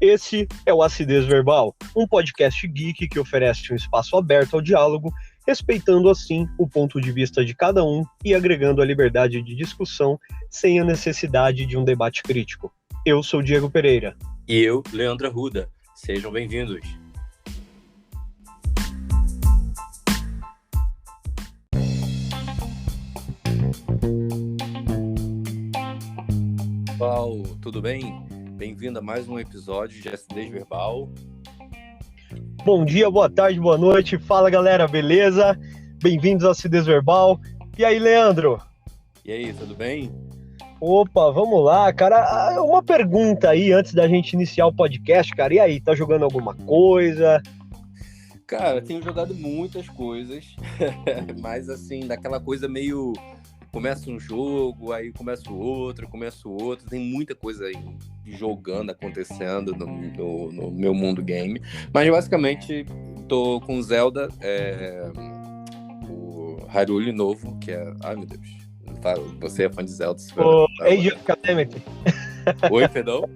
Esse é o Acidez Verbal, um podcast geek que oferece um espaço aberto ao diálogo, respeitando assim o ponto de vista de cada um e agregando a liberdade de discussão sem a necessidade de um debate crítico. Eu sou Diego Pereira. E eu, Leandro Arruda. Sejam bem-vindos. Pessoal, tudo bem? Bem-vindo a mais um episódio de Acidez Verbal. Bom dia, boa tarde, boa noite. Fala, galera, beleza? Bem-vindos ao Acidez Verbal. E aí, Leandro? E aí, tudo bem? Opa, vamos lá, cara. Uma pergunta aí antes da gente iniciar o podcast, cara. E aí, tá jogando alguma coisa? Cara, tenho jogado muitas coisas, mas assim, daquela coisa meio... Começa um jogo, aí começa o outro, tem muita coisa aí jogando, acontecendo no meu mundo game. Mas basicamente, tô com Zelda, o Hyrule novo, que é... Ai, meu Deus. Você é fã de Zelda? O Age of Calamity. Oi, perdão?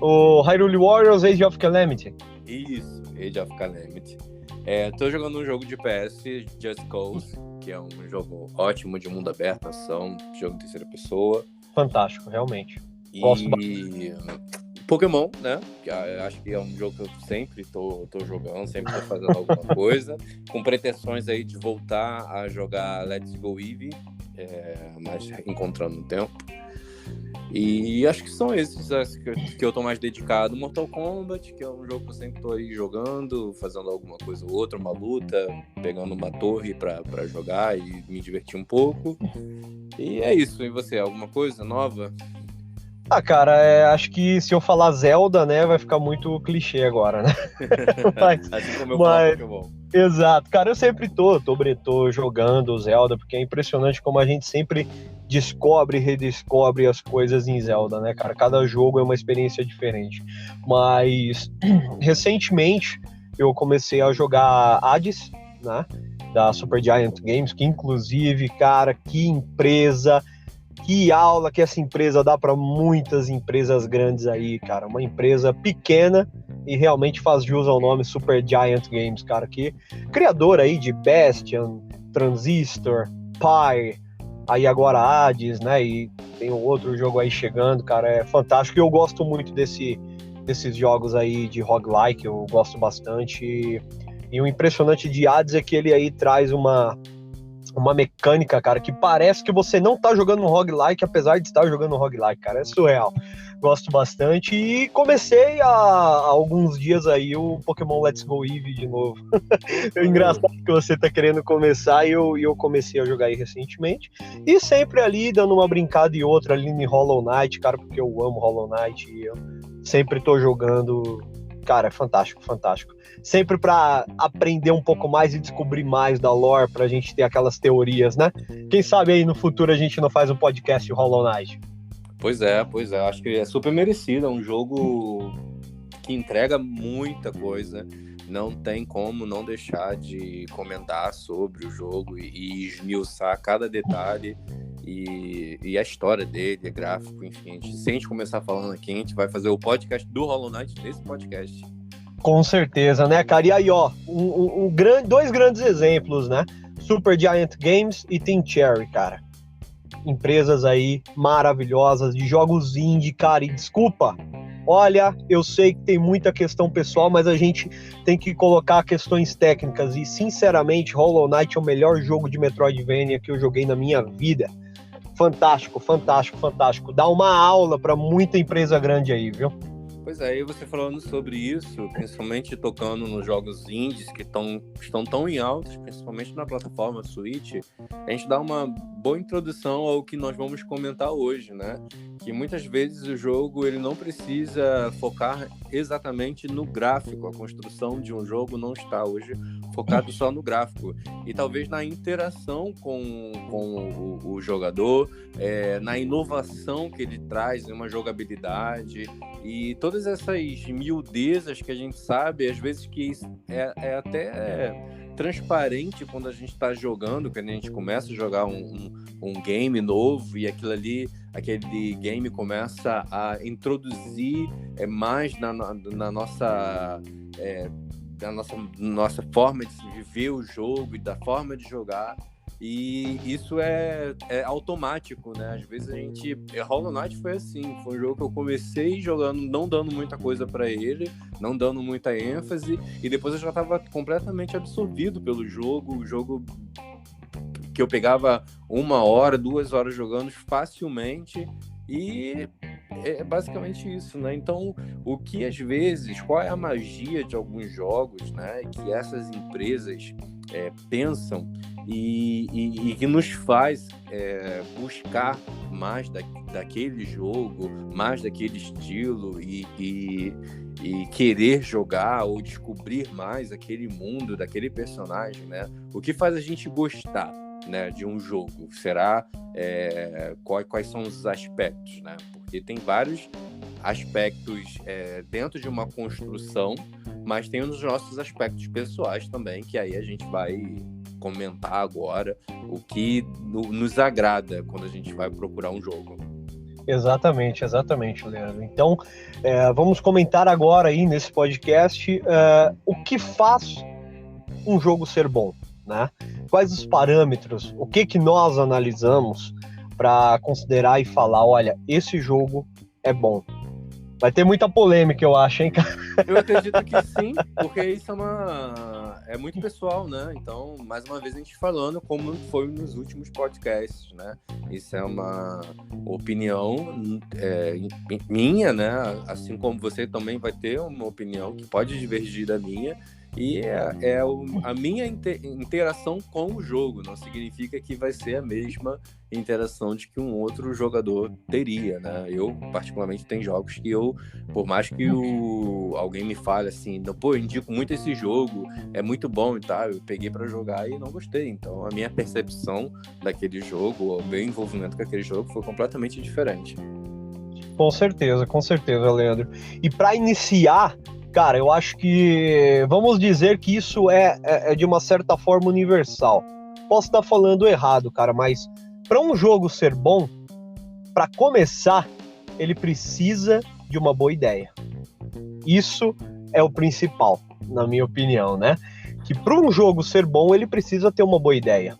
O Hyrule Warriors Age of Calamity. Isso, Age of Calamity. Tô jogando um jogo de PS, Just Cause, que é um jogo ótimo de mundo aberto, ação, jogo de terceira pessoa. Fantástico, realmente. Gosto bastante. Pokémon, né? Que acho que é um jogo que eu sempre tô jogando, sempre tô fazendo alguma coisa, com pretensões aí de voltar a jogar Let's Go Eevee, mas encontrando um tempo. E acho que são esses que eu tô mais dedicado. Mortal Kombat, que é um jogo que eu sempre tô aí jogando, fazendo alguma coisa ou outra, uma luta, pegando uma torre pra jogar e me divertir um pouco. E é isso. E você, alguma coisa nova? Ah, cara, acho que se eu falar Zelda, né, vai ficar muito clichê agora, né? Assim como eu falar Pokémon. Exato. Cara, eu sempre tô jogando Zelda, porque é impressionante como a gente sempre descobre e redescobre as coisas em Zelda, né, cara? Cada jogo é uma experiência diferente. Mas, recentemente, eu comecei a jogar Hades, né, da Supergiant Games, que inclusive, cara, que empresa... Que aula que essa empresa dá para muitas empresas grandes aí, cara. Uma empresa pequena e realmente faz jus ao nome Supergiant Games, cara. Que criador aí de Bastion, Transistor, Pi, aí agora Hades, né? E tem um outro jogo aí chegando, cara. É fantástico. E eu gosto muito desses jogos aí de roguelike. Eu gosto bastante. E o impressionante de Hades é que ele aí traz uma mecânica, cara, que parece que você não tá jogando um roguelike, apesar de estar jogando um roguelike, cara, é surreal. Gosto bastante e comecei há alguns dias aí o Pokémon Let's Go Eevee de novo. É engraçado que você tá querendo começar e eu comecei a jogar aí recentemente. E sempre ali, dando uma brincada e outra ali em Hollow Knight, cara, porque eu amo Hollow Knight e eu sempre tô jogando. Cara, é fantástico, fantástico. Sempre para aprender um pouco mais e descobrir mais da lore, pra gente ter aquelas teorias, né? Quem sabe aí no futuro a gente não faz um podcast de Hollow Knight. Pois é. Acho que é super merecido. É um jogo que entrega muita coisa. Não tem como não deixar de comentar sobre o jogo e esmiuçar cada detalhe. E a história dele, gráfico, enfim. Se a gente começar falando aqui, a gente vai fazer o podcast do Hollow Knight nesse podcast. Com certeza, né, cara? E aí, ó, dois grandes exemplos, né? Supergiant Games e Team Cherry, cara. Empresas aí maravilhosas de jogos indie, cara. E desculpa, olha, eu sei que tem muita questão pessoal, mas a gente tem que colocar questões técnicas. E, sinceramente, Hollow Knight é o melhor jogo de Metroidvania que eu joguei na minha vida. Fantástico, fantástico, fantástico. Dá uma aula para muita empresa grande aí, viu? Pois é, e você falando sobre isso, principalmente tocando nos jogos indies que estão tão em alta, principalmente na plataforma Switch, a gente dá uma boa introdução ao que nós vamos comentar hoje, né? Que muitas vezes o jogo ele não precisa focar exatamente no gráfico, a construção de um jogo não está hoje focado só no gráfico, e talvez na interação com o jogador, na inovação que ele traz em uma jogabilidade, e todas essas miudezas que a gente sabe, às vezes que é até transparente quando a gente está jogando, quando a gente começa a jogar um game novo, e aquilo ali aquele game começa a introduzir mais na nossa forma de viver o jogo e da forma de jogar. E isso é automático, né? Às vezes a gente... Hollow Knight foi assim, foi um jogo que eu comecei jogando, não dando muita coisa pra ele, não dando muita ênfase, e depois eu já estava completamente absorvido pelo jogo, o jogo que eu pegava 1 hora, 2 horas jogando facilmente, e é basicamente isso, né? Então, o que às vezes, qual é a magia de alguns jogos, né? Que essas empresas pensam e que nos faz buscar mais daquele jogo, mais daquele estilo e querer jogar ou descobrir mais aquele mundo, daquele personagem, né? O que faz a gente gostar, né, de um jogo? Será quais são os aspectos, né? Porque tem vários aspectos dentro de uma construção, mas tem os nossos aspectos pessoais também, que aí a gente vai comentar agora o que nos agrada quando a gente vai procurar um jogo. Exatamente, Leandro. Então, vamos comentar agora aí nesse podcast o que faz um jogo ser bom, né? Quais os parâmetros, o que nós analisamos para considerar e falar, olha, esse jogo é bom. Vai ter muita polêmica, eu acho, hein, cara? Eu acredito que sim, porque isso é muito pessoal, né? Então, mais uma vez a gente falando como foi nos últimos podcasts, né? Isso é uma opinião minha, né? Assim como você também vai ter uma opinião que pode divergir da minha. E a minha interação com o jogo, não significa que vai ser a mesma interação de que um outro jogador teria, né? Eu, particularmente, tem jogos que por mais que alguém me fale assim, pô, eu indico muito esse jogo, é muito bom e tal, eu peguei pra jogar e não gostei. Então, a minha percepção daquele jogo, o meu envolvimento com aquele jogo foi completamente diferente. Com certeza, Leandro. E para iniciar, cara, eu acho que vamos dizer que isso é de uma certa forma universal. Posso estar falando errado, cara, mas para um jogo ser bom, para começar, ele precisa de uma boa ideia. Isso é o principal, na minha opinião, né? Que para um jogo ser bom, ele precisa ter uma boa ideia.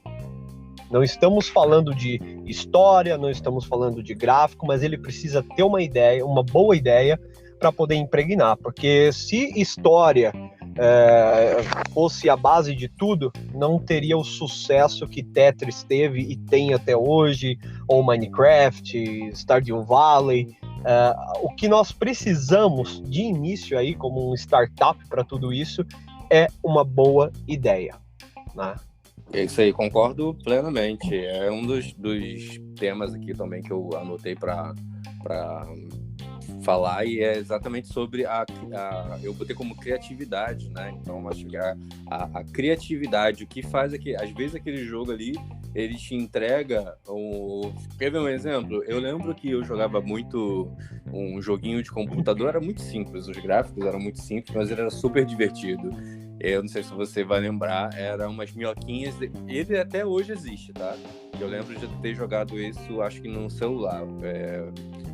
Não estamos falando de história, não estamos falando de gráfico, mas ele precisa ter uma ideia, uma boa ideia, para poder impregnar, porque se história fosse a base de tudo, não teria o sucesso que Tetris teve e tem até hoje, ou Minecraft, Stardew Valley. O que nós precisamos de início aí, como um startup para tudo isso, é uma boa ideia, né? É isso aí, concordo plenamente. É um dos temas aqui também que eu anotei para falar, e é exatamente sobre eu botei como criatividade, né? Então, vai chegar a criatividade, o que faz às vezes aquele jogo ali, ele te entrega Quer ver um exemplo? Eu lembro que eu jogava muito um joguinho de computador, era muito simples, os gráficos eram muito simples, mas ele era super divertido. Eu não sei se você vai lembrar, eram umas minhoquinhas, ele até hoje existe, tá? Eu lembro de ter jogado isso, acho que no celular,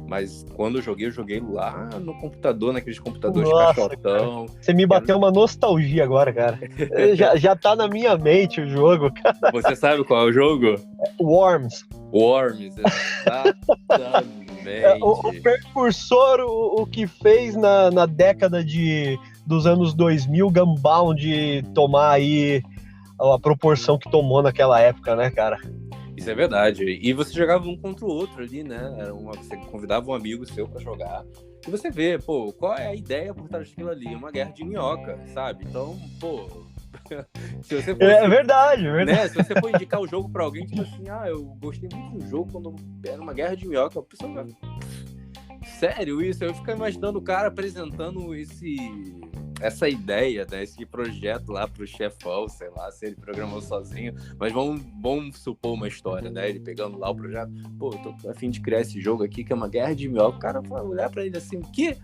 mas quando eu joguei lá no computador, naqueles computadores caixotão. Você me bateu uma nostalgia agora, cara. já tá na minha mente o jogo, cara. Você sabe qual é o jogo? Worms, exatamente. O precursor, o que fez na década dos anos 2000, Gunbound tomar aí a proporção que tomou naquela época, né, cara? Isso é verdade. E você jogava um contra o outro ali, né? Você convidava um amigo seu pra jogar. E você vê, pô, qual é a ideia por trás daquilo ali? Uma guerra de minhoca, sabe? Então, pô... se você for, é verdade. Né? Se você for indicar o jogo pra alguém, tipo assim, eu gostei muito do jogo quando era uma guerra de minhoca, a pessoa vai... Sério isso? Eu fico imaginando o cara apresentando essa ideia, né? Esse projeto lá pro chefão, sei lá, se ele programou sozinho, mas vamos supor uma história, né? Ele pegando lá o projeto, pô, tô a fim de criar esse jogo aqui, que é uma guerra de minhoca. O cara vai olhar pra ele assim, o quê?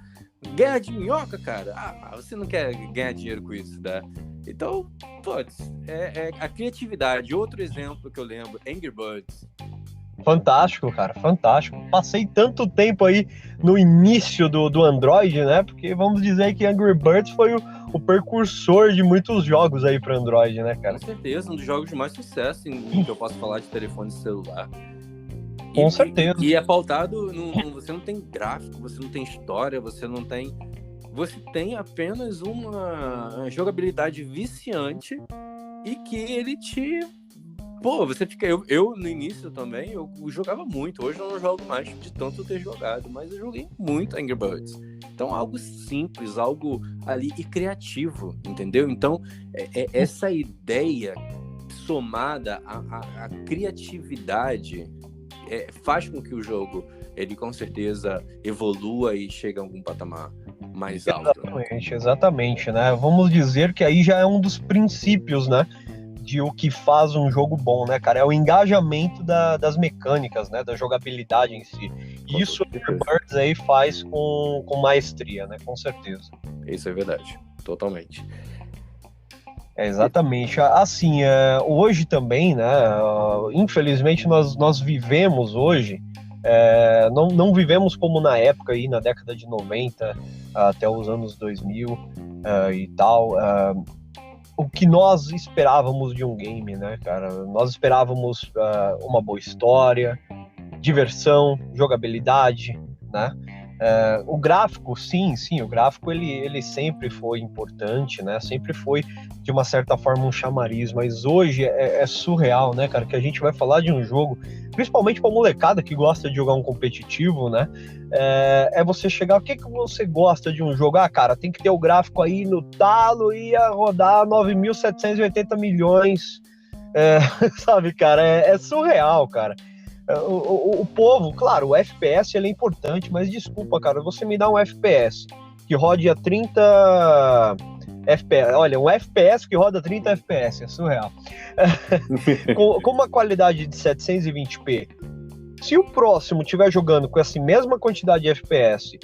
Guerra de minhoca, cara? Você não quer ganhar dinheiro com isso, né? Então, putz, a criatividade. Outro exemplo que eu lembro, Angry Birds. Fantástico, cara, fantástico. Passei tanto tempo aí no início do Android, né? Porque vamos dizer que Angry Birds foi o precursor de muitos jogos aí para Android, né, Com cara? certeza, um dos jogos de mais sucesso em que eu posso falar de telefone celular. Com certeza. E é pautado, você não tem gráfico, você não tem história, você tem apenas uma jogabilidade viciante e que ele te... Pô, você fica... Eu no início também, eu jogava muito. Hoje eu não jogo mais de tanto ter jogado, mas eu joguei muito Angry Birds. Então, algo simples, algo ali e criativo, entendeu? Então, essa ideia somada à criatividade faz com que o jogo, ele com certeza evolua e chegue a algum patamar mais alto. Exatamente, exatamente, né? Vamos dizer que aí já é um dos princípios, né? De o que faz um jogo bom, né, cara? É o engajamento das mecânicas, né? Da jogabilidade em si. E isso o Angry Birds aí faz com maestria, né? Com certeza. Isso é verdade, totalmente. Exatamente. Assim, hoje também, né? Infelizmente nós vivemos hoje, não vivemos como na época aí, na década de 90 até os anos 2000 e tal. O que nós esperávamos de um game, né, cara? Nós esperávamos uma boa história, diversão, jogabilidade, né? O gráfico, sim, o gráfico ele sempre foi importante, né? Sempre foi, de uma certa forma, um chamariz, mas hoje é surreal, né, cara? Que a gente vai falar de um jogo, principalmente pra molecada que gosta de jogar um competitivo, né? Você chegar, o que você gosta de um jogo? Ah, cara, tem que ter o gráfico aí no talo e a rodar 9.780 milhões, sabe, cara? É surreal, cara. O povo, claro, o FPS ele é importante, mas desculpa, cara, você me dá um FPS que rode a 30 FPS, olha, um FPS que roda 30 FPS, é surreal. com uma qualidade de 720p, se o próximo estiver jogando com essa mesma quantidade de FPS,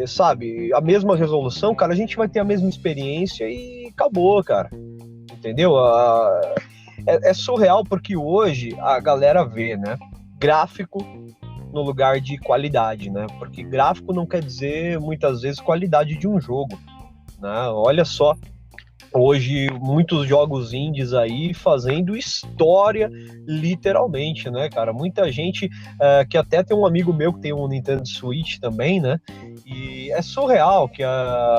sabe, a mesma resolução, cara, a gente vai ter a mesma experiência e acabou, cara. Entendeu? É surreal porque hoje a galera vê, né? Gráfico no lugar de qualidade, né? Porque gráfico não quer dizer muitas vezes qualidade de um jogo, né? Olha só, hoje muitos jogos indies aí fazendo história, literalmente, né, cara? Muita gente que até tem um amigo meu que tem um Nintendo Switch também, né? E é surreal que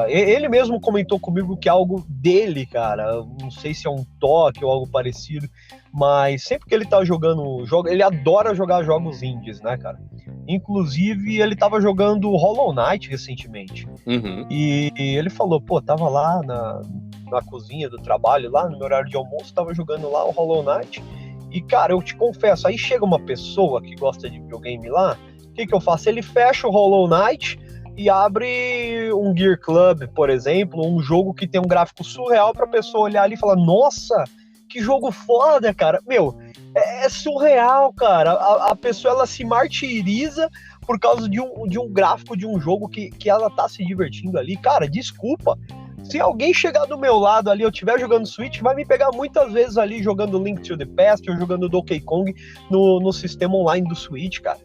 ele mesmo comentou comigo que é algo dele, cara. Não sei se é um toque ou algo parecido, mas sempre que ele tá jogando jogo, ele adora jogar jogos indies, né, cara? Inclusive, ele tava jogando Hollow Knight recentemente. Uhum. E ele falou, pô, tava lá na cozinha do trabalho, lá no meu horário de almoço, tava jogando lá o Hollow Knight. E, cara, eu te confesso, aí chega uma pessoa que gosta de videogame lá, o que eu faço? Ele fecha o Hollow Knight e abre um Gear Club, por exemplo, um jogo que tem um gráfico surreal pra pessoa olhar ali e falar, nossa, que jogo foda, cara. Meu, é surreal, cara. A pessoa, ela se martiriza por causa de um gráfico de um jogo que ela tá se divertindo ali. Cara, desculpa. Se alguém chegar do meu lado ali, eu estiver jogando Switch, vai me pegar muitas vezes ali jogando Link to the Past ou jogando Donkey Kong no sistema online do Switch, cara.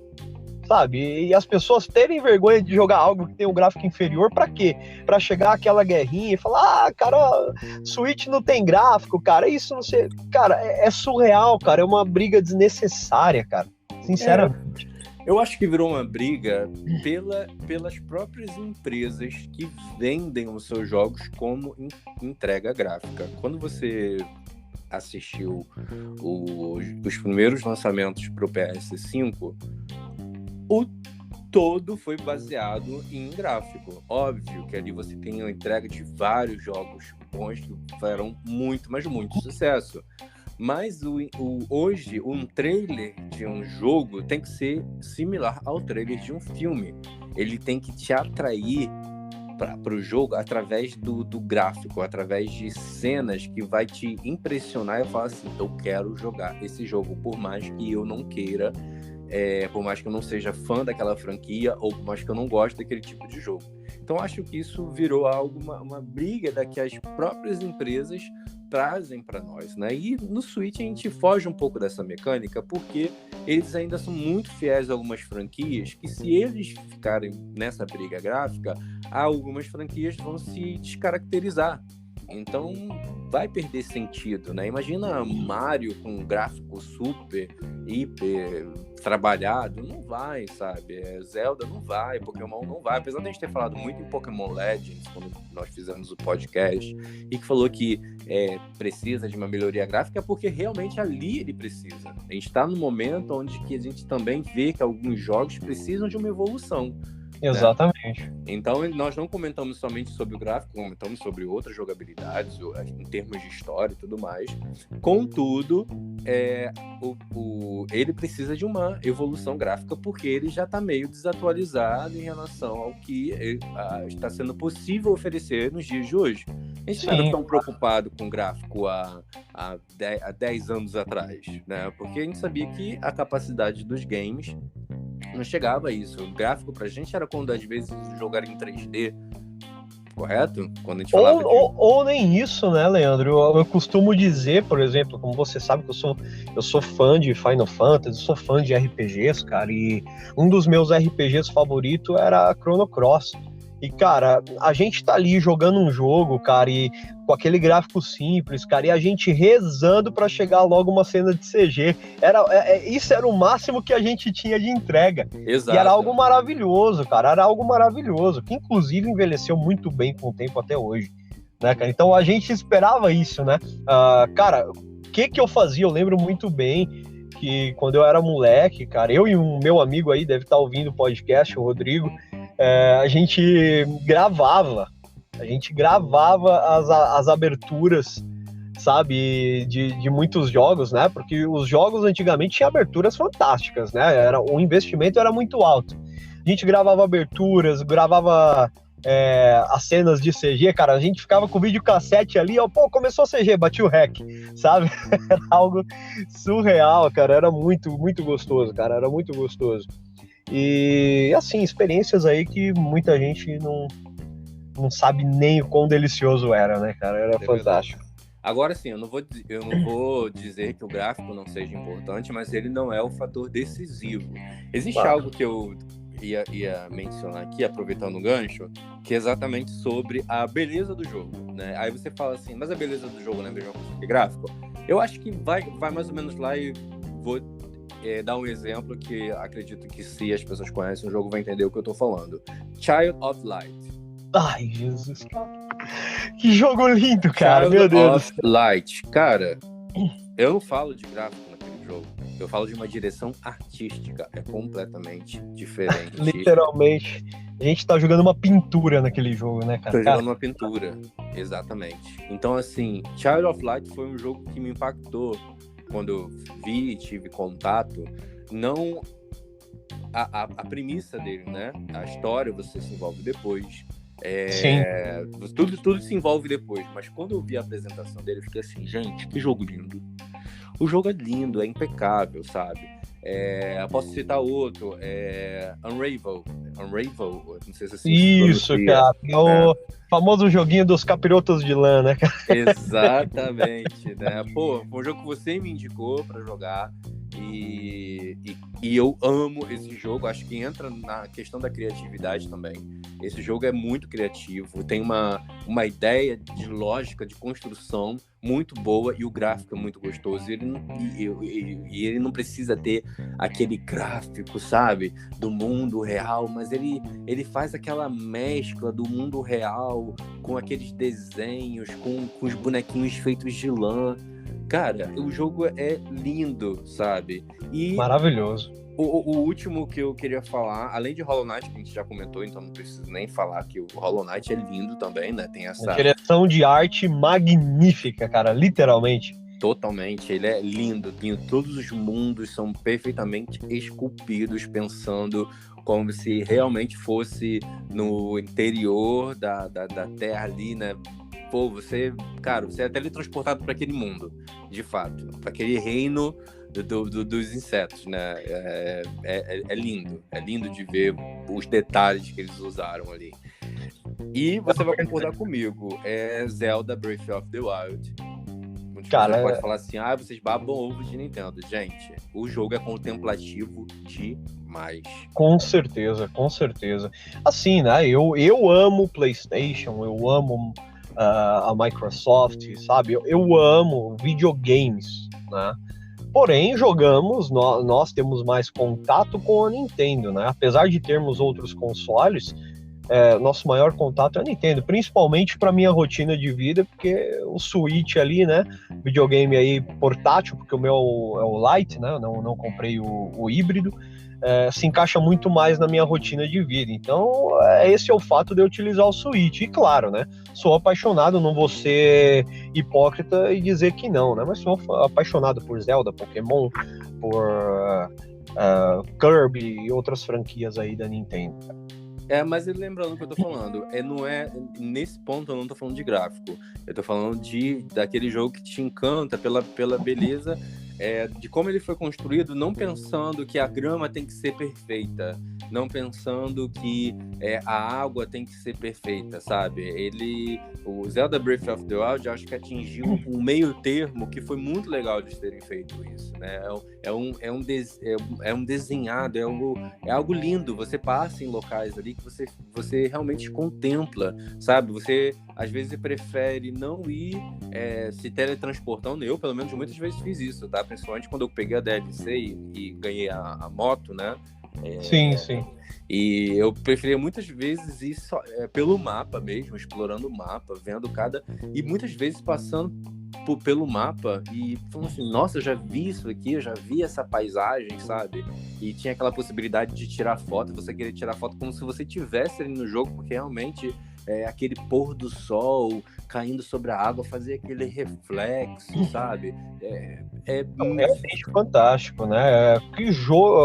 Sabe? E as pessoas terem vergonha de jogar algo que tem um gráfico inferior, pra quê? Pra chegar aquela guerrinha e falar, ah, cara, Switch não tem gráfico, cara, isso não sei. Cara, é surreal, cara, é uma briga desnecessária, cara. Sinceramente. Eu acho que virou uma briga pelas próprias empresas que vendem os seus jogos como entrega gráfica. Quando você assistiu os primeiros lançamentos para o PS5, o todo foi baseado em gráfico. Óbvio que ali você tem a entrega de vários jogos bons que fizeram muito, mas muito sucesso. Mas hoje, um trailer de um jogo tem que ser similar ao trailer de um filme. Ele tem que te atrair para o jogo através do gráfico, através de cenas que vai te impressionar e falar assim, eu quero jogar esse jogo, por mais que eu não queira, por mais que eu não seja fã daquela franquia, ou por mais que eu não goste daquele tipo de jogo. Então acho que isso virou uma briga da que as próprias empresas trazem para nós, né? E no Switch a gente foge um pouco dessa mecânica porque eles ainda são muito fiéis a algumas franquias que, se eles ficarem nessa briga gráfica, algumas franquias vão se descaracterizar. Então vai perder sentido, né? Imagina Mario com um gráfico super, hiper trabalhado, não vai, sabe? Zelda não vai, Pokémon não vai. Apesar de a gente ter falado muito em Pokémon Legends, quando nós fizemos o podcast, e que falou que precisa de uma melhoria gráfica, porque realmente ali ele precisa. A gente está no momento onde que a gente também vê que alguns jogos precisam de uma evolução. Exatamente. Né? Então, nós não comentamos somente sobre o gráfico, comentamos sobre outras jogabilidades, em termos de história e tudo mais. Contudo, ele precisa de uma evolução gráfica, porque ele já está meio desatualizado em relação ao que está sendo possível oferecer nos dias de hoje. A gente não era tão preocupado com o gráfico há 10 anos atrás, né? Porque a gente sabia que a capacidade dos games não chegava a isso. O gráfico pra gente era quando às vezes o jogo era em 3D, correto? Quando a gente falava ou nem isso, né, Leandro? Eu costumo dizer, por exemplo, como você sabe que eu sou fã de Final Fantasy, sou fã de RPGs, cara, e um dos meus RPGs favoritos era Chrono Cross. E, cara, a gente tá ali jogando um jogo, cara, e com aquele gráfico simples, cara, e a gente rezando pra chegar logo uma cena de CG. Isso era o máximo que a gente tinha de entrega. Exato. E era algo maravilhoso, cara, era algo maravilhoso, que inclusive envelheceu muito bem com o tempo até hoje, né, cara? Então a gente esperava isso, né? Cara, o que eu fazia? Eu lembro muito bem que quando eu era moleque, cara, eu e um meu amigo aí, deve estar ouvindo o podcast, o Rodrigo, a gente gravava as aberturas, sabe, de muitos jogos, né? Porque os jogos antigamente tinham aberturas fantásticas, né? O investimento era muito alto. A gente gravava aberturas, gravava as cenas de CG, cara. A gente ficava com o videocassete ali, ó, pô, começou a CG, bati o REC, sabe? Era algo surreal, cara. Era muito, muito gostoso, cara. Era muito gostoso. E, assim, experiências aí que muita gente não sabe nem o quão delicioso era, né, cara? Era fantástico. Agora sim, eu não vou dizer que o gráfico não seja importante, mas ele não é o fator decisivo. Existe algo que eu ia mencionar aqui, aproveitando o gancho, que é exatamente sobre a beleza do jogo, né? Aí você fala assim, mas a beleza do jogo não é a mesma coisa que gráfico? Eu acho que vai mais ou menos lá, e vou dar um exemplo que acredito que, se as pessoas conhecem o jogo, vai entender o que eu tô falando. Child of Light. Ai, Jesus, cara. Que jogo lindo, cara. Child Meu Deus of Light. Cara, eu não falo de gráfico naquele jogo. Eu falo de uma direção artística. É completamente diferente. Literalmente. A gente tá jogando uma pintura naquele jogo, né, cara? Tô jogando uma pintura. Exatamente. Então, assim, Child of Light foi um jogo que me impactou quando eu vi e tive contato. Não a premissa dele, né? A história você se envolve depois. Sim. Tudo se envolve depois. Mas quando eu vi a apresentação dele, eu fiquei assim, gente, que jogo lindo. O jogo é lindo, é impecável, sabe? Posso citar outro, Unravel, não sei se assim isso, cara, é o famoso joguinho dos capirotos de lã, né, cara? Exatamente, né? Pô, foi um jogo que você me indicou pra jogar e eu amo esse jogo, acho que entra na questão da criatividade também. Esse jogo é muito criativo, tem uma ideia de lógica, de construção muito boa, e o gráfico é muito gostoso. Ele não precisa ter aquele gráfico, sabe, do mundo real, mas ele faz aquela mescla do mundo real com aqueles desenhos, com os bonequinhos feitos de lã. Cara, o jogo é lindo, sabe? E maravilhoso. O último que eu queria falar, além de Hollow Knight, que a gente já comentou, então não preciso nem falar, que o Hollow Knight é lindo também, né? Tem essa direção de arte magnífica, cara, literalmente. Totalmente, ele é lindo. Todos os mundos são perfeitamente esculpidos, pensando como se realmente fosse no interior da Terra ali, né? Pô, você é teletransportado para aquele mundo, de fato, para aquele reino dos insetos, né? É lindo de ver os detalhes que eles usaram ali. E você vai concordar comigo, Zelda Breath of the Wild Muitas Cara, pessoas podem falar assim, vocês babam ovo de Nintendo. Gente, o jogo é contemplativo demais. com certeza, com certeza. Assim, né? Eu amo PlayStation, eu amo a Microsoft, sabe? Eu amo videogames, né? Porém, nós temos mais contato com a Nintendo, né? Apesar de termos outros consoles, nosso maior contato é a Nintendo, principalmente para minha rotina de vida, porque o Switch ali, né? Videogame aí portátil, porque o meu é o Lite, né? Eu não comprei o híbrido. Se encaixa muito mais na minha rotina de vida. Então, esse é o fato de eu utilizar o Switch. E claro, né? Sou apaixonado, não vou ser hipócrita e dizer que não, né? Mas sou apaixonado por Zelda, Pokémon, por Kirby e outras franquias aí da Nintendo. Mas lembrando o que eu tô falando, não é, nesse ponto eu não tô falando de gráfico, eu tô falando daquele jogo que te encanta pela beleza, de como ele foi construído, não pensando que a grama tem que ser perfeita, não pensando que a água tem que ser perfeita, sabe? O Zelda Breath of the Wild, acho que atingiu um meio termo que foi muito legal de terem feito isso, né? É um desenhado, é algo lindo. Você passa em locais ali que você realmente contempla, sabe? Você às vezes prefere não ir se teletransportando. Eu, pelo menos, muitas vezes fiz isso, tá? Principalmente quando eu peguei a DLC e ganhei a moto, né? Sim, sim. E eu preferia muitas vezes ir só, pelo mapa mesmo, explorando o mapa, vendo e muitas vezes passando pelo mapa e falando assim, nossa, eu já vi isso aqui, eu já vi essa paisagem, sabe? E tinha aquela possibilidade de tirar foto, você queria tirar foto como se você estivesse ali no jogo, porque realmente aquele pôr do sol caindo sobre a água, fazia aquele reflexo, sabe? É realmente fantástico, né?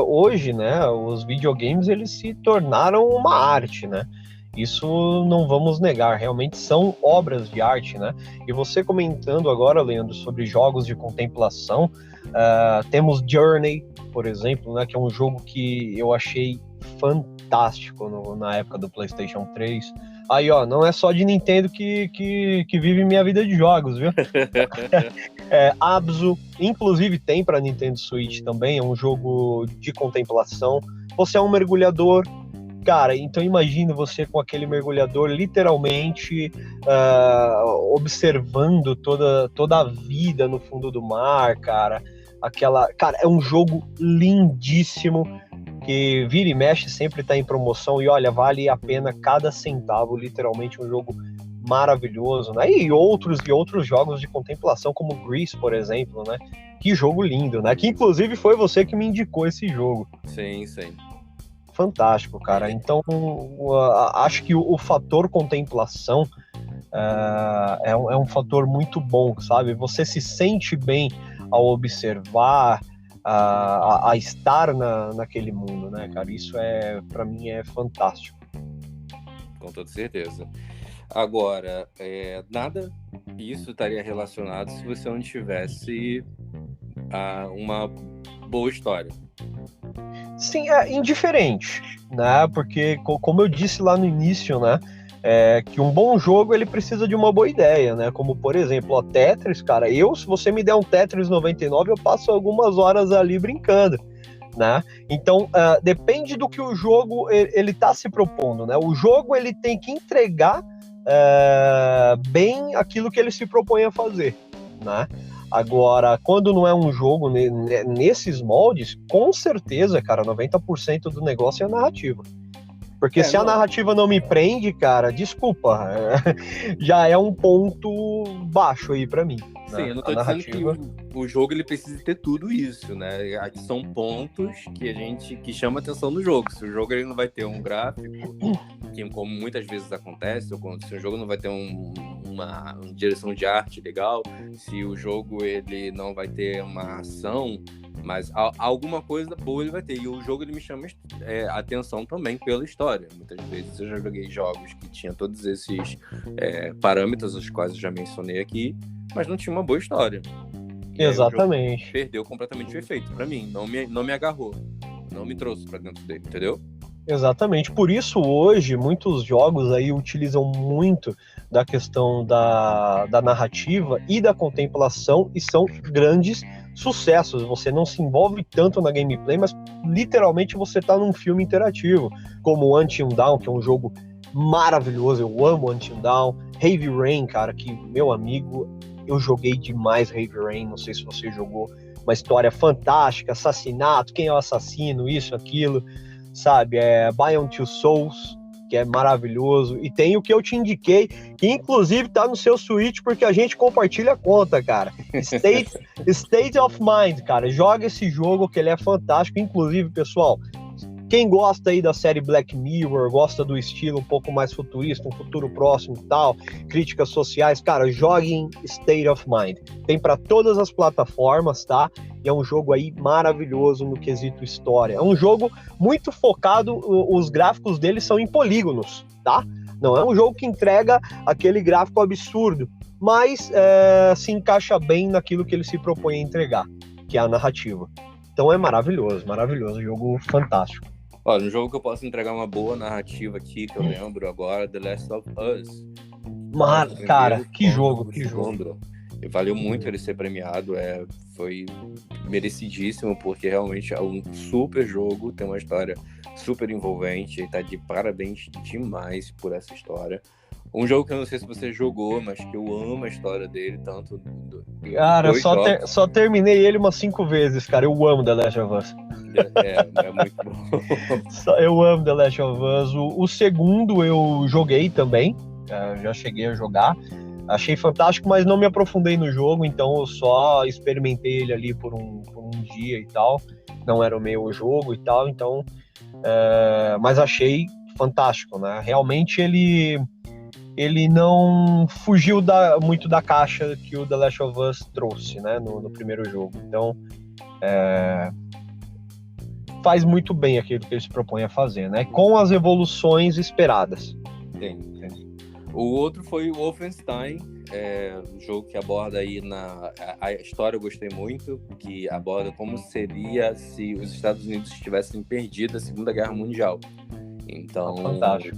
Hoje, né, os videogames eles se tornaram uma arte, né? Isso não vamos negar, realmente são obras de arte, né? E você comentando agora, Leandro, sobre jogos de contemplação, temos Journey, por exemplo, né, que é um jogo que eu achei fantástico na época do PlayStation 3. Aí, ó, não é só de Nintendo que vive minha vida de jogos, viu? Abzu, inclusive tem para Nintendo Switch também, é um jogo de contemplação. Você é um mergulhador, cara, então imagina você com aquele mergulhador literalmente observando toda a vida no fundo do mar, cara. Cara, é um jogo lindíssimo que vira e mexe, sempre tá em promoção e olha, vale a pena cada centavo, literalmente um jogo maravilhoso, né? E outros jogos de contemplação, como Grease, por exemplo, né? Que jogo lindo, né? Que inclusive foi você que me indicou esse jogo. Sim, sim. Fantástico, cara. Então, acho que o fator contemplação é um fator muito bom, sabe? Você se sente bem ao observar, a estar naquele mundo, né, cara? Isso para mim é fantástico. Com toda certeza. Agora, nada disso estaria relacionado se você não tivesse uma boa história. Sim, é indiferente, né? Porque, como eu disse lá no início, né? Que um bom jogo ele precisa de uma boa ideia, né? Como, por exemplo, o Tetris, cara. Se você me der um Tetris 99, eu passo algumas horas ali brincando, né? Então, depende do que o jogo ele tá se propondo, né? O jogo ele tem que entregar bem aquilo que ele se propõe a fazer, né? Agora, quando não é um jogo nesses moldes, com certeza, cara, 90% do negócio é a narrativa. Porque se a narrativa não me prende, cara, desculpa, já é um ponto baixo aí pra mim. Sim, né? eu não tô dizendo que o jogo ele precisa ter tudo isso, né? Aqui são pontos que chama atenção no jogo. Se o jogo ele não vai ter um gráfico, que como muitas vezes acontece, ou se o jogo não vai ter uma direção de arte legal, se o jogo ele não vai ter uma ação, mas alguma coisa boa ele vai ter. E o jogo ele me chama atenção também pela história. Muitas vezes eu já joguei jogos que tinham todos esses parâmetros, os quais eu já mencionei aqui, mas não tinha uma boa história. Exatamente. O jogo perdeu completamente o efeito pra mim. Não me agarrou. Não me trouxe pra dentro dele, entendeu? Exatamente. Por isso, hoje, muitos jogos aí utilizam muito da questão da narrativa e da contemplação e são grandes sucessos. Você não se envolve tanto na gameplay, mas literalmente você está num filme interativo, como Until Dawn, que é um jogo maravilhoso. Eu amo Until Dawn. Heavy Rain, cara, que, meu amigo, eu joguei demais Heavy Rain, não sei se você jogou. Uma história fantástica, assassinato, quem é o assassino, isso, aquilo, sabe? Beyond Two Souls, que é maravilhoso. E tem o que eu te indiquei, que inclusive tá no seu Switch, porque a gente compartilha a conta, cara. State of Mind, cara. Joga esse jogo, que ele é fantástico. Inclusive, pessoal, quem gosta aí da série Black Mirror, gosta do estilo um pouco mais futurista, um futuro próximo e tal, críticas sociais, cara, joguem State of Mind. Tem para todas as plataformas, tá? E é um jogo aí maravilhoso no quesito história. É um jogo muito focado, os gráficos dele são em polígonos, tá? Não é um jogo que entrega aquele gráfico absurdo, mas se encaixa bem naquilo que ele se propõe a entregar, que é a narrativa. Então é maravilhoso, maravilhoso, jogo fantástico. Olha, um jogo que eu posso entregar uma boa narrativa aqui, que eu lembro agora, The Last of Us. Cara, que jogo. E valeu muito ele ser premiado, foi merecidíssimo, porque realmente é um super jogo, tem uma história super envolvente, e tá de parabéns demais por essa história. Um jogo que eu não sei se você jogou, mas que eu amo a história dele, tanto... Cara, eu só terminei ele umas 5 vezes, cara. Eu amo The Last of Us. É muito bom. Eu amo The Last of Us. O segundo eu joguei também, já cheguei a jogar. Achei fantástico, mas não me aprofundei no jogo, então eu só experimentei ele ali por um dia e tal. Não era o meu jogo e tal, então... mas achei fantástico, né? Realmente ele não fugiu muito da caixa que o The Last of Us trouxe, né, no primeiro jogo. Então, faz muito bem aquilo que ele se propõe a fazer, né, com as evoluções esperadas. Sim. O outro foi o Wolfenstein, um jogo que aborda aí a história eu gostei muito, que aborda como seria se os Estados Unidos tivessem perdido a Segunda Guerra Mundial. Então,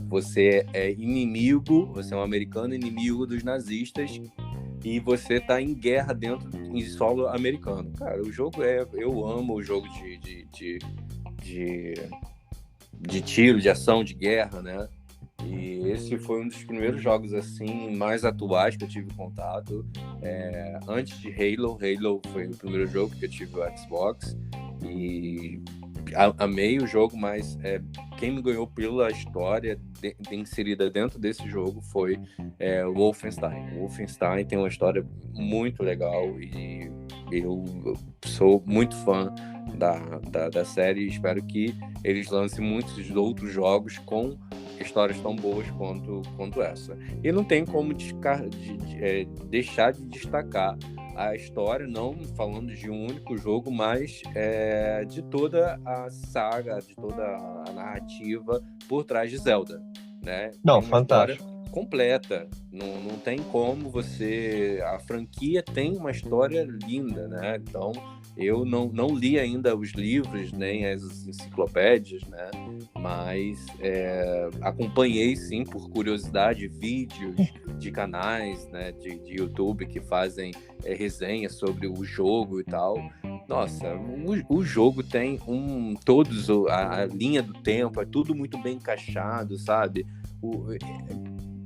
você é inimigo, você é um americano inimigo dos nazistas e você tá em guerra em solo americano. Cara, o jogo eu amo o jogo de tiro, de ação, de guerra, né? E esse foi um dos primeiros jogos assim mais atuais que eu tive contato. Antes de Halo foi o primeiro jogo que eu tive o Xbox e amei o jogo, mas quem me ganhou pela história inserida dentro desse jogo foi o Wolfenstein. O Wolfenstein tem uma história muito legal e eu sou muito fã da série e espero que eles lancem muitos outros jogos com histórias tão boas quanto essa. E não tem como deixar de destacar a história, não falando de um único jogo, mas de toda a saga, de toda a narrativa por trás de Zelda, né? Não, fantástico. Completa, não tem como a franquia tem uma história linda, né? Então eu não li ainda os livros nem as enciclopédias, né? Mas acompanhei sim por curiosidade vídeos de canais, né, de YouTube que fazem resenhas sobre o jogo e tal. Nossa, o jogo tem a linha do tempo, é tudo muito bem encaixado, sabe?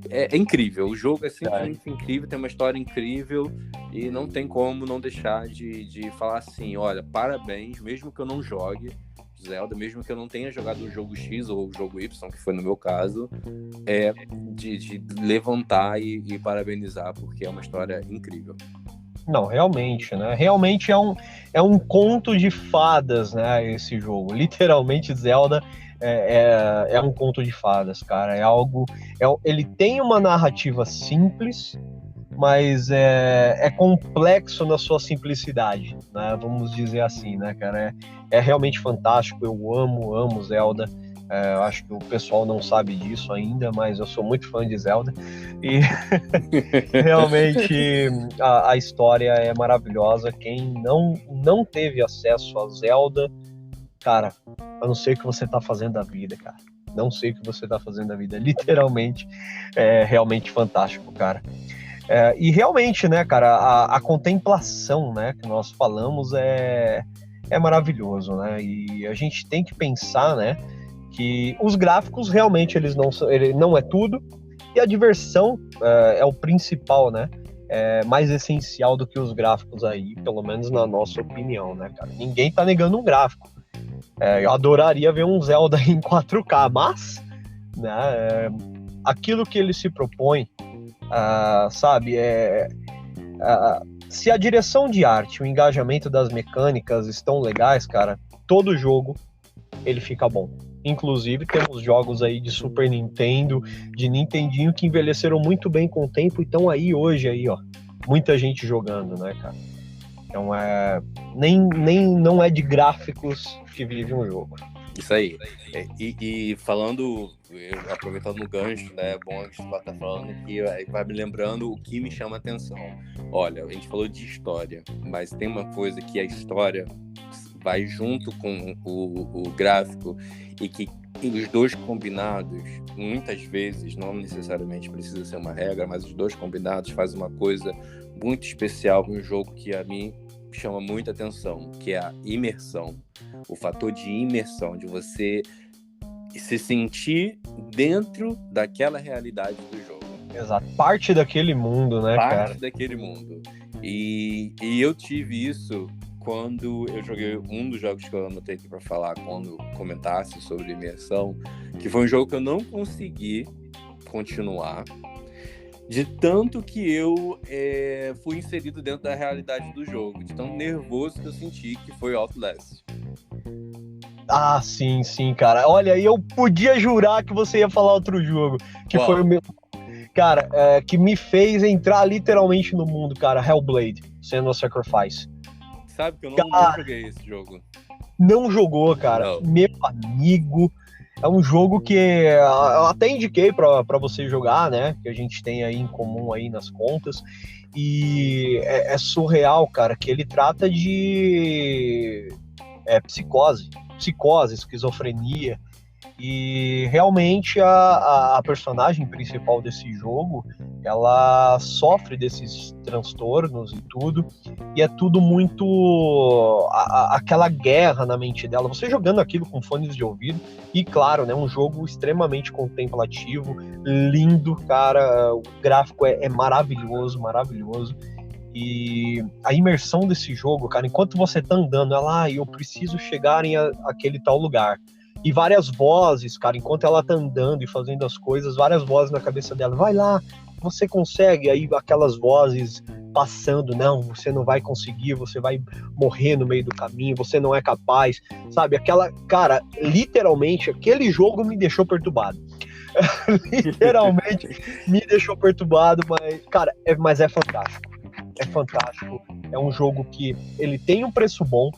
É incrível, o jogo é simplesmente incrível, tem uma história incrível e não tem como não deixar de falar assim, olha, parabéns, mesmo que eu não jogue Zelda, mesmo que eu não tenha jogado o jogo X ou o jogo Y, que foi no meu caso, de levantar e parabenizar, porque é uma história incrível. Não, realmente, né? Realmente é um conto de fadas, né? Esse jogo. Literalmente, Zelda é um conto de fadas, cara. Ele tem uma narrativa simples, mas é complexo na sua simplicidade, né? Vamos dizer assim, né, cara? É realmente fantástico. Eu amo Zelda. Eu acho que o pessoal não sabe disso ainda, mas eu sou muito fã de Zelda e realmente a história é maravilhosa. Quem não teve acesso a Zelda, cara, eu não sei o que você tá fazendo da vida, cara. Não sei o que você tá fazendo da vida. Literalmente, é realmente fantástico, cara. E realmente, né, cara, a contemplação, né, que nós falamos é maravilhoso, né? E a gente tem que pensar, né, que os gráficos realmente ele não é tudo, e a diversão é o principal, né? É mais essencial do que os gráficos aí, pelo menos na nossa opinião, né, cara? Ninguém tá negando um gráfico. Eu adoraria ver um Zelda em 4K, mas, né, aquilo que ele se propõe, sabe, se a direção de arte, o engajamento das mecânicas estão legais, cara, todo jogo ele fica bom. Inclusive, temos jogos aí de Super Nintendo, de Nintendinho, que envelheceram muito bem com o tempo e estão aí hoje, aí, ó, muita gente jogando, né, cara? Então, não é de gráficos que vive um jogo. Isso aí. E falando, aproveitando o gancho, né? É bom que você tá falando que vai me lembrando o que me chama a atenção. Olha, a gente falou de história, mas tem uma coisa que a história vai junto com o gráfico e que os dois combinados, muitas vezes, não necessariamente precisa ser uma regra, mas os dois combinados fazem uma coisa muito especial para um jogo que a mim chama muita atenção, que é a imersão. O fator de imersão, de você se sentir dentro daquela realidade do jogo. Exato. Parte daquele mundo, né, cara? Parte daquele mundo. E eu tive isso quando eu joguei um dos jogos que eu anotei aqui pra falar, quando comentasse sobre imersão, que foi um jogo que eu não consegui continuar, de tanto que eu fui inserido dentro da realidade do jogo, de tão nervoso que eu senti, que foi Outlast. Ah, sim, cara. Olha, eu podia jurar que você ia falar outro jogo, que Uau. foi o meu... Cara, que me fez entrar literalmente no mundo, cara, Hellblade, Senua's Sacrifice. Sabe que eu não joguei esse jogo. Não jogou, cara. Não. Meu amigo, é um jogo que eu até indiquei pra você jogar, né? Que a gente tem aí em comum aí nas contas. E é surreal, cara, que ele trata de psicose, esquizofrenia. E realmente a personagem principal desse jogo, ela sofre desses transtornos e tudo, e é tudo muito aquela guerra na mente dela. Você jogando aquilo com fones de ouvido, e claro, né, um jogo extremamente contemplativo, lindo, cara, o gráfico é maravilhoso, e a imersão desse jogo, cara, enquanto você tá andando, ela, eu preciso chegar em aquele tal lugar. E várias vozes, cara, enquanto ela tá andando e fazendo as coisas, várias vozes na cabeça dela, vai lá, você consegue, aí aquelas vozes passando, não, você não vai conseguir, você vai morrer no meio do caminho, você não é capaz, sabe, cara, literalmente, aquele jogo me deixou perturbado. Literalmente me deixou perturbado, mas, cara, mas é fantástico, é um jogo que ele tem um preço bom,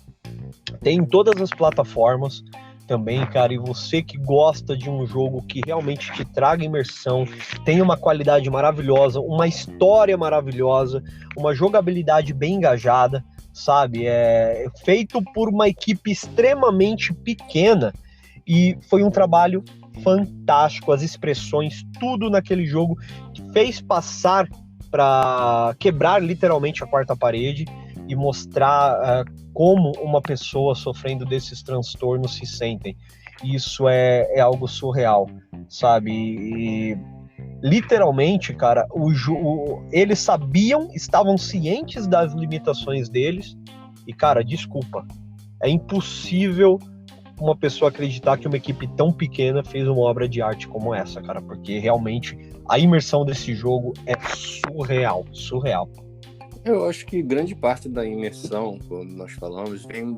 tem em todas as plataformas, também, cara, e você que gosta de um jogo que realmente te traga imersão, tem uma qualidade maravilhosa, uma história maravilhosa, uma jogabilidade bem engajada, sabe? É feito por uma equipe extremamente pequena e foi um trabalho fantástico, as expressões, tudo naquele jogo que fez passar para quebrar literalmente a quarta parede e mostrar como uma pessoa sofrendo desses transtornos se sentem. Isso é algo surreal, sabe? E, literalmente, cara, eles estavam cientes das limitações deles e, cara, desculpa, é impossível uma pessoa acreditar que uma equipe tão pequena fez uma obra de arte como essa, cara, porque realmente a imersão desse jogo é surreal. Eu acho que grande parte da imersão, quando nós falamos, vem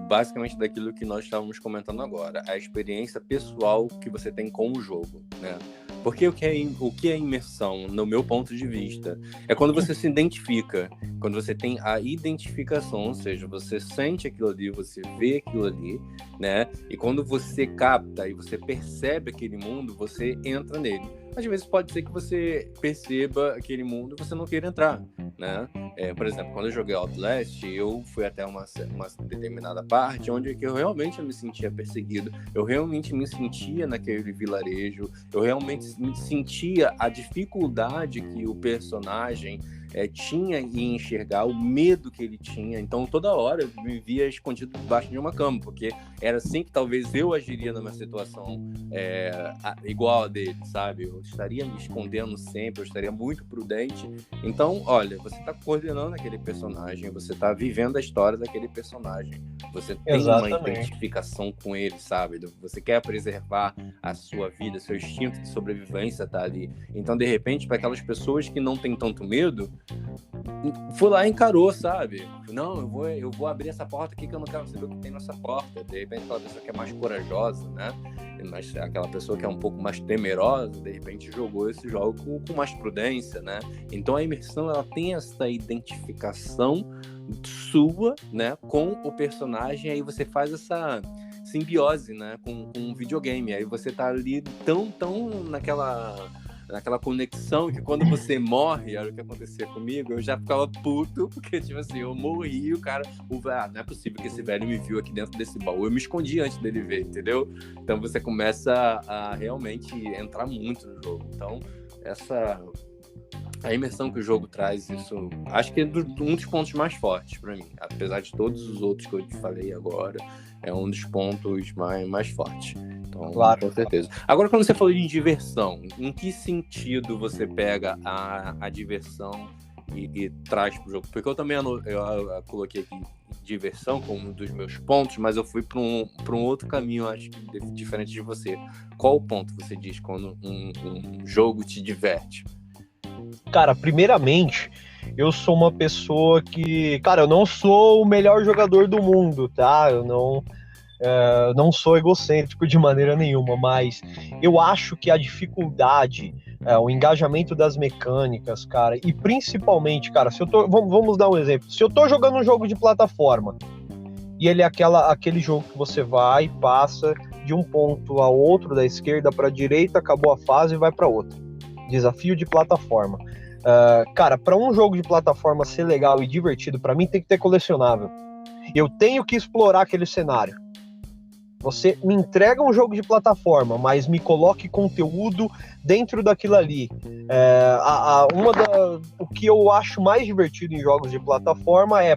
basicamente daquilo que nós estávamos comentando agora, a experiência pessoal que você tem com o jogo, né? Porque o que é imersão, no meu ponto de vista, é quando você se identifica, quando você tem a identificação, ou seja, você sente aquilo ali, você vê aquilo ali, né? E quando você capta e você percebe aquele mundo, você entra nele. às vezes pode ser que você perceba aquele mundo e você não queira entrar, né? Por exemplo, quando eu joguei Outlast, eu fui até uma determinada parte onde eu realmente me sentia perseguido, eu realmente me sentia naquele vilarejo, eu realmente me sentia a dificuldade que o personagem tinha em enxergar, o medo que ele tinha. Então toda hora eu me via escondido debaixo de uma cama, porque era assim que talvez eu agiria numa situação igual a dele, sabe? Eu estaria me escondendo sempre, eu estaria muito prudente. Então, olha, você está coordenando aquele personagem, você está vivendo a história daquele personagem, você tem uma identificação com ele, sabe? Você quer preservar a sua vida, seu instinto de sobrevivência tá ali. Então, de repente, para aquelas pessoas que não têm tanto medo, foi lá e encarou, sabe? Não, eu vou abrir essa porta aqui que eu não quero saber o que tem nessa porta. De repente, aquela pessoa que é mais corajosa, né? Mas aquela pessoa que é um pouco mais temerosa, de repente jogou esse jogo com mais prudência, né? Então a imersão, ela tem essa identificação sua, né, com o personagem, aí você faz essa simbiose, né, com um videogame. Aí você tá ali tão naquela conexão que quando você morre, olha o que acontecia comigo, eu já ficava puto, porque, tipo assim, eu morri, o cara, não é possível que esse velho me viu aqui dentro desse baú, eu me escondi antes dele ver, entendeu? Então você começa a realmente entrar muito no jogo. Então, a imersão que o jogo traz, isso acho que é um dos pontos mais fortes pra mim, apesar de todos os outros que eu te falei agora, é um dos pontos mais fortes. Então, claro, com certeza. Agora, quando você falou de diversão, em que sentido você pega a diversão e traz pro jogo? Porque eu também eu coloquei aqui diversão como um dos meus pontos, mas eu fui para um outro caminho, acho que diferente de você. Qual o ponto você diz quando um jogo te diverte? Cara, primeiramente, eu sou uma pessoa que... Cara, eu não sou o melhor jogador do mundo, tá? Eu não sou egocêntrico de maneira nenhuma, mas eu acho que a dificuldade, o engajamento das mecânicas, cara, e principalmente, cara, vamos dar um exemplo. Se eu tô jogando um jogo de plataforma, e ele é aquele jogo que você vai e passa de um ponto a outro, da esquerda para a direita, acabou a fase e vai para outra. Desafio de plataforma. Cara, para um jogo de plataforma ser legal e divertido, para mim tem que ter colecionável. Eu tenho que explorar aquele cenário. Você me entrega um jogo de plataforma, mas me coloque conteúdo dentro daquilo ali. O que eu acho mais divertido em jogos de plataforma é,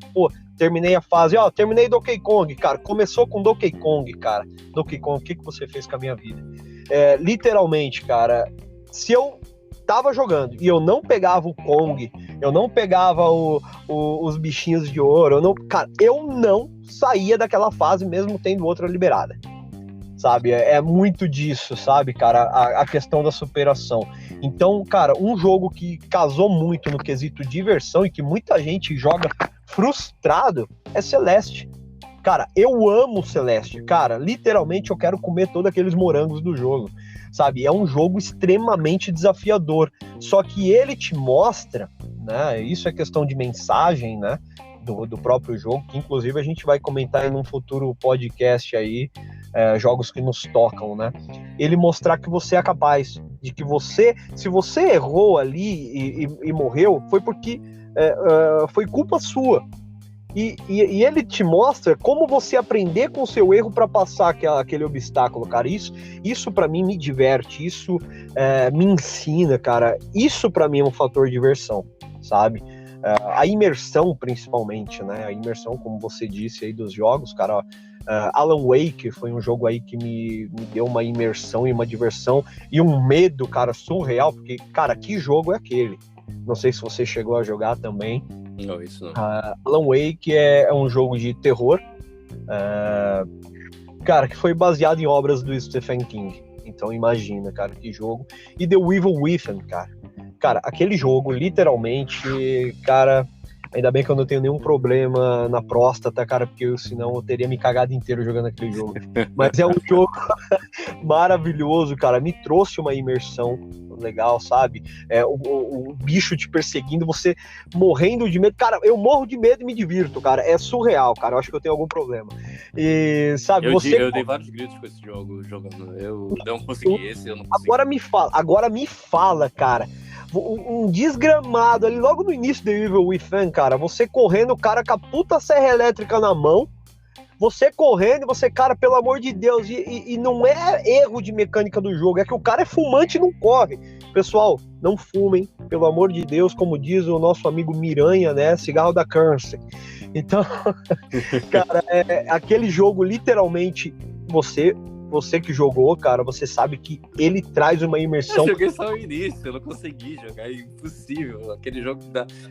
terminei a fase, terminei Donkey Kong, cara, começou com Donkey Kong, cara. Donkey Kong, o que você fez com a minha vida? Literalmente, cara, se eu tava jogando e eu não pegava o Kong, eu não pegava os bichinhos de ouro, eu não saía daquela fase mesmo tendo outra liberada, sabe? É muito disso, sabe, cara, a questão da superação. Então, cara, um jogo que casou muito no quesito diversão e que muita gente joga frustrado é Celeste. Cara, eu amo Celeste. Cara, literalmente eu quero comer todos aqueles morangos do jogo, sabe? É um jogo extremamente desafiador. Só que ele te mostra, né? Isso é questão de mensagem, né? Do próprio jogo, que inclusive a gente vai comentar em um futuro podcast aí, jogos que nos tocam, né? Ele mostrar que você é capaz, de que se você errou ali e morreu, foi porque foi culpa sua. E ele te mostra como você aprender com o seu erro para passar aquele obstáculo, cara. Isso para mim me diverte, isso me ensina, cara. Isso para mim é um fator de diversão, sabe? A imersão, principalmente, né? A imersão, como você disse aí dos jogos, cara. Alan Wake foi um jogo aí que me deu uma imersão e uma diversão e um medo, cara, surreal, porque, cara, que jogo é aquele? Não sei se você chegou a jogar também. Não, isso não. Alan Wake é um jogo de terror, cara, que foi baseado em obras do Stephen King. Então imagina, cara, que jogo. E The Evil Within, cara. Cara, aquele jogo, literalmente, cara, Ainda bem que eu não tenho nenhum problema na próstata, cara, porque senão eu teria me cagado inteiro jogando aquele jogo. Mas é um jogo maravilhoso, cara. Me trouxe uma imersão legal, sabe? O bicho te perseguindo, você morrendo de medo. Cara, eu morro de medo e me divirto, cara. É surreal, cara. Eu acho que eu tenho algum problema. E, sabe, eu dei vários gritos com esse jogo jogando. Eu não consegui esse, eu não consegui. Agora me fala, cara. Um desgramado ali, logo no início do Evil Within, cara, você correndo, o cara com a puta serra elétrica na mão, você correndo, você, cara, pelo amor de Deus, e não é erro de mecânica do jogo, é que o cara é fumante e não corre. Pessoal, não fumem, pelo amor de Deus, como diz o nosso amigo Miranha, né, cigarro da câncer. Então, cara, aquele jogo, literalmente, você que jogou, cara, você sabe que ele traz uma imersão. Eu joguei só o início, eu não consegui jogar, é impossível. Aquele jogo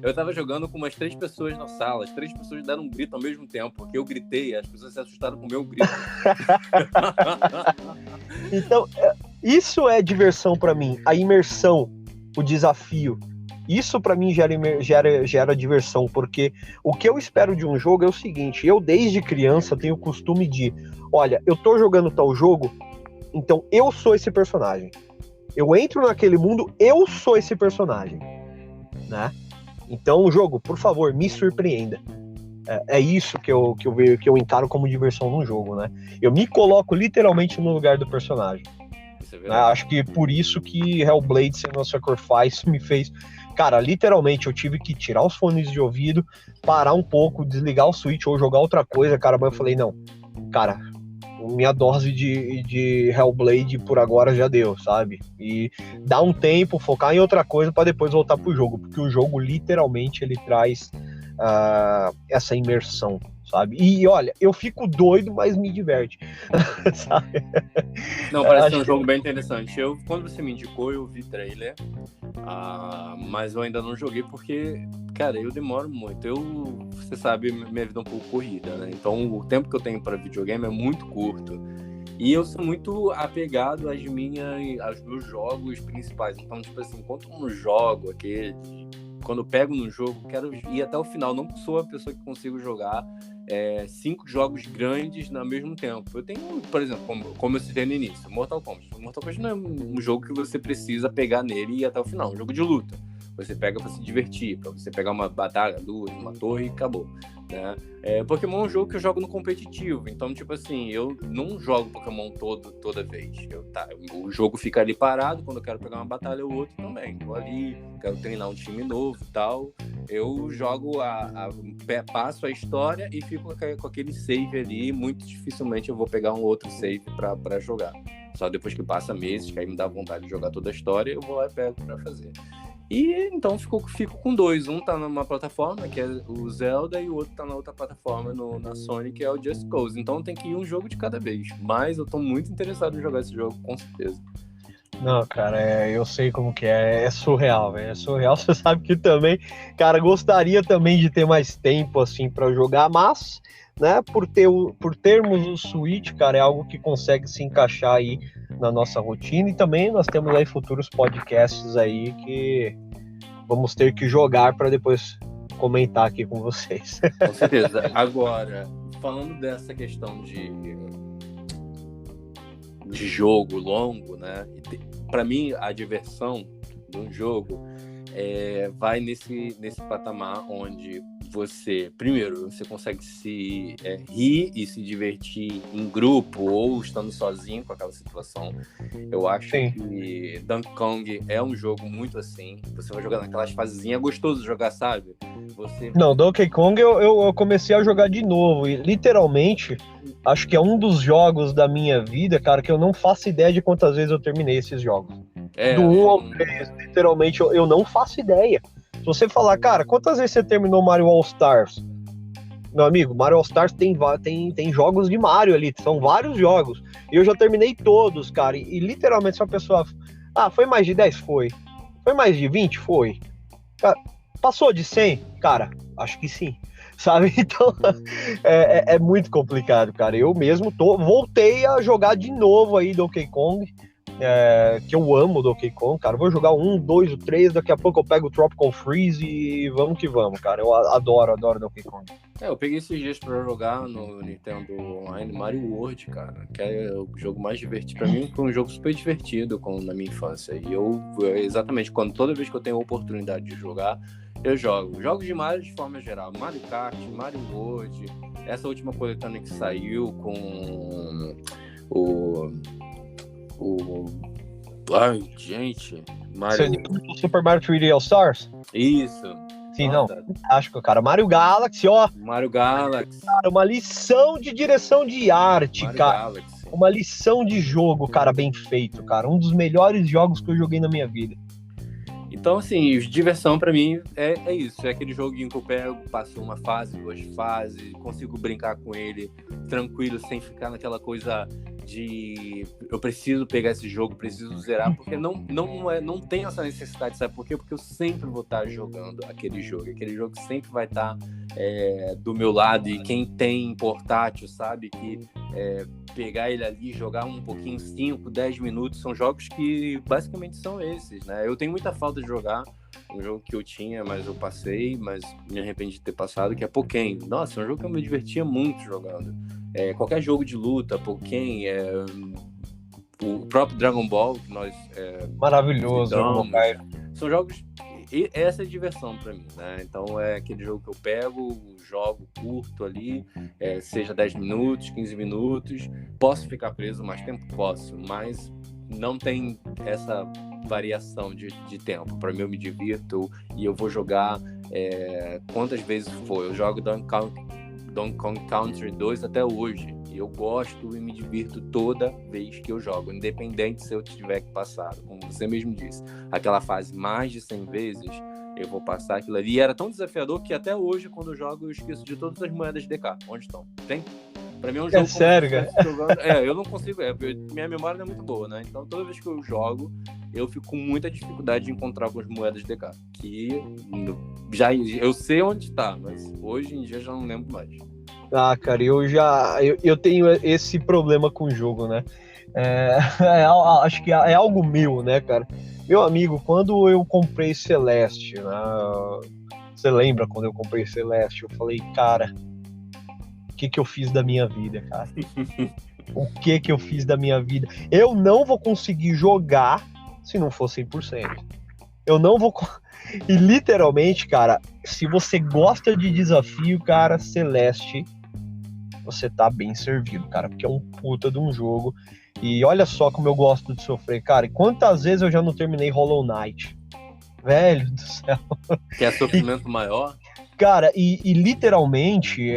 eu tava jogando com umas 3 pessoas na sala, as 3 pessoas deram um grito ao mesmo tempo, porque eu gritei, as pessoas se assustaram com o meu grito. Então, isso é diversão pra mim, a imersão, o desafio. Isso pra mim gera diversão, porque o que eu espero de um jogo é o seguinte: eu desde criança tenho o costume de, olha, eu tô jogando tal jogo, então eu sou esse personagem. Eu entro naquele mundo, eu sou esse personagem, né? Então o jogo, por favor, me surpreenda. É isso que eu encaro como diversão num jogo, né? Eu me coloco literalmente no lugar do personagem. Acho que por isso que Hellblade: Senua's Sacrifice me fez... Cara, literalmente, eu tive que tirar os fones de ouvido, parar um pouco, desligar o Switch ou jogar outra coisa, cara, mas eu falei, não, cara, minha dose de Hellblade por agora já deu, sabe? E dar um tempo, focar em outra coisa para depois voltar pro jogo, porque o jogo, literalmente, ele traz essa imersão, sabe? E olha, eu fico doido, mas me diverte, sabe? Não, parece ser um jogo bem interessante. Quando você me indicou, eu vi trailer, mas eu ainda não joguei porque, cara, eu demoro muito. Você sabe, minha vida é um pouco corrida, né? Então o tempo que eu tenho para videogame é muito curto. E eu sou muito apegado aos meus jogos principais. Então, tipo assim, enquanto eu não jogo aquele... Quando eu pego no jogo, quero ir até o final. Não sou a pessoa que consigo jogar 5 jogos grandes ao mesmo tempo. Eu tenho, por exemplo, como eu citei no início, Mortal Kombat. Mortal Kombat não é um jogo que você precisa pegar nele e ir até o final. É um jogo de luta. Você pega pra se divertir, pra você pegar uma batalha, 2, uma torre e acabou, né? Pokémon é um jogo que eu jogo no competitivo, então, tipo assim, eu não jogo Pokémon toda vez. O jogo fica ali parado, quando eu quero pegar uma batalha ou outra também. Vou ali, quero treinar um time novo e tal. Eu jogo, passo a história e fico com aquele save ali. Muito dificilmente eu vou pegar um outro save pra jogar. Só depois que passa meses, que aí me dá vontade de jogar toda a história, eu vou lá e pego pra fazer. E então fico com 2. Um tá numa plataforma, que é o Zelda, e o outro tá na outra plataforma, na Sony, que é o Just Cause. Então tem que ir um jogo de cada vez. Mas eu tô muito interessado em jogar esse jogo, com certeza. Não, cara, eu sei como que é surreal, velho, é surreal. Você sabe que também, cara, gostaria também de ter mais tempo, assim, pra jogar, mas, né, por termos o Switch, cara, é algo que consegue se encaixar aí na nossa rotina, e também nós temos aí futuros podcasts aí que vamos ter que jogar para depois comentar aqui com vocês. Com certeza. Agora, falando dessa questão de jogo longo, né? Para mim, a diversão de um jogo vai nesse patamar onde primeiro, você consegue se rir e se divertir em grupo ou estando sozinho com aquela situação. Eu acho que Donkey Kong é um jogo muito assim. Você vai jogar naquelas fasezinhas, é gostoso jogar, sabe? Não, Donkey Kong eu comecei a jogar de novo e literalmente acho que é um dos jogos da minha vida, cara, que eu não faço ideia de quantas vezes eu terminei esses jogos. Do 1 ao 3, literalmente eu não faço ideia. Se você falar, cara, quantas vezes você terminou Mario All Stars? Meu amigo, Mario All Stars tem jogos de Mario ali, são vários jogos. E eu já terminei todos, cara. E literalmente, se a pessoa... foi mais de 10? Foi. Foi mais de 20? Foi. Cara, passou de 100? Cara, acho que sim. Sabe? Então, é muito complicado, cara. Eu mesmo voltei a jogar de novo aí Donkey Kong. que eu amo Donkey Kong, cara. Vou jogar o 1, 2, o 3, daqui a pouco eu pego o Tropical Freeze e vamos que vamos, cara. Eu adoro Donkey Kong. Eu peguei esses dias pra jogar no Nintendo Online Mario World, cara, que é o jogo mais divertido. Pra mim, foi um jogo super divertido na minha infância. E exatamente, toda vez que eu tenho a oportunidade de jogar, eu jogo. Jogos de Mario de forma geral. Mario Kart, Mario World, essa última coletânea que saiu com ai, gente, Mario... Super Mario 3D All Stars? Isso. Sim, nossa. Não, fantástico, cara. Mario Galaxy, ó. Mario Galaxy. Cara, uma lição de direção de arte, Mario cara. Galaxy. Uma lição de jogo, cara, bem feito, cara. Um dos melhores jogos que eu joguei na minha vida. Então, assim, diversão pra mim é isso. É aquele joguinho que eu pego, passo uma fase, 2 fases, consigo brincar com ele tranquilo, sem ficar naquela coisa de eu preciso pegar esse jogo, preciso zerar, porque não tem essa necessidade, sabe por quê? Porque eu sempre vou estar jogando aquele jogo sempre vai estar do meu lado, e quem tem portátil sabe que pegar ele ali, jogar um pouquinho, 5, 10 minutos, são jogos que basicamente são esses, né? Eu tenho muita falta de jogar um jogo que eu tinha, mas eu passei, mas me arrependi de ter passado, que é Pokémon. Nossa, é um jogo que eu me divertia muito jogando. Qualquer jogo de luta, Pokémon, o próprio Dragon Ball, que nós maravilhoso, são jogos, e essa é a diversão pra mim, né? Então é aquele jogo que eu pego, jogo curto ali, seja 10 minutos, 15 minutos, posso ficar preso mais tempo? Posso, mas não tem essa variação de tempo. Para mim, eu me divirto e eu vou jogar quantas vezes for. Eu jogo Donkey Kong Country 2 até hoje. E eu gosto e me divirto toda vez que eu jogo, independente se eu tiver que passar, como você mesmo disse, aquela fase mais de 100 vezes, eu vou passar aquilo ali. E era tão desafiador que até hoje, quando eu jogo, eu esqueço de todas as moedas de DK. Onde estão? Tem? Pra mim é um jogo... sério, cara? Eu não consigo... minha memória não é muito boa, né? Então, toda vez que eu jogo, eu fico com muita dificuldade de encontrar algumas moedas de DK. Que eu sei onde tá, mas hoje em dia já não lembro mais. Ah, cara, eu tenho esse problema com o jogo, né? Acho que é algo meu, né, cara? Meu amigo, quando eu comprei Celeste, né? Você lembra quando eu comprei Celeste? Eu falei, cara, o que eu fiz da minha vida, cara? O que eu fiz da minha vida? Eu não vou conseguir jogar se não for 100%. Eu não vou... E literalmente, cara, se você gosta de desafio, cara, Celeste, você tá bem servido, cara, porque é um puta de um jogo. E olha só como eu gosto de sofrer, cara. E quantas vezes eu já não terminei Hollow Knight? Velho do céu. Que é sofrimento maior? Cara, e literalmente,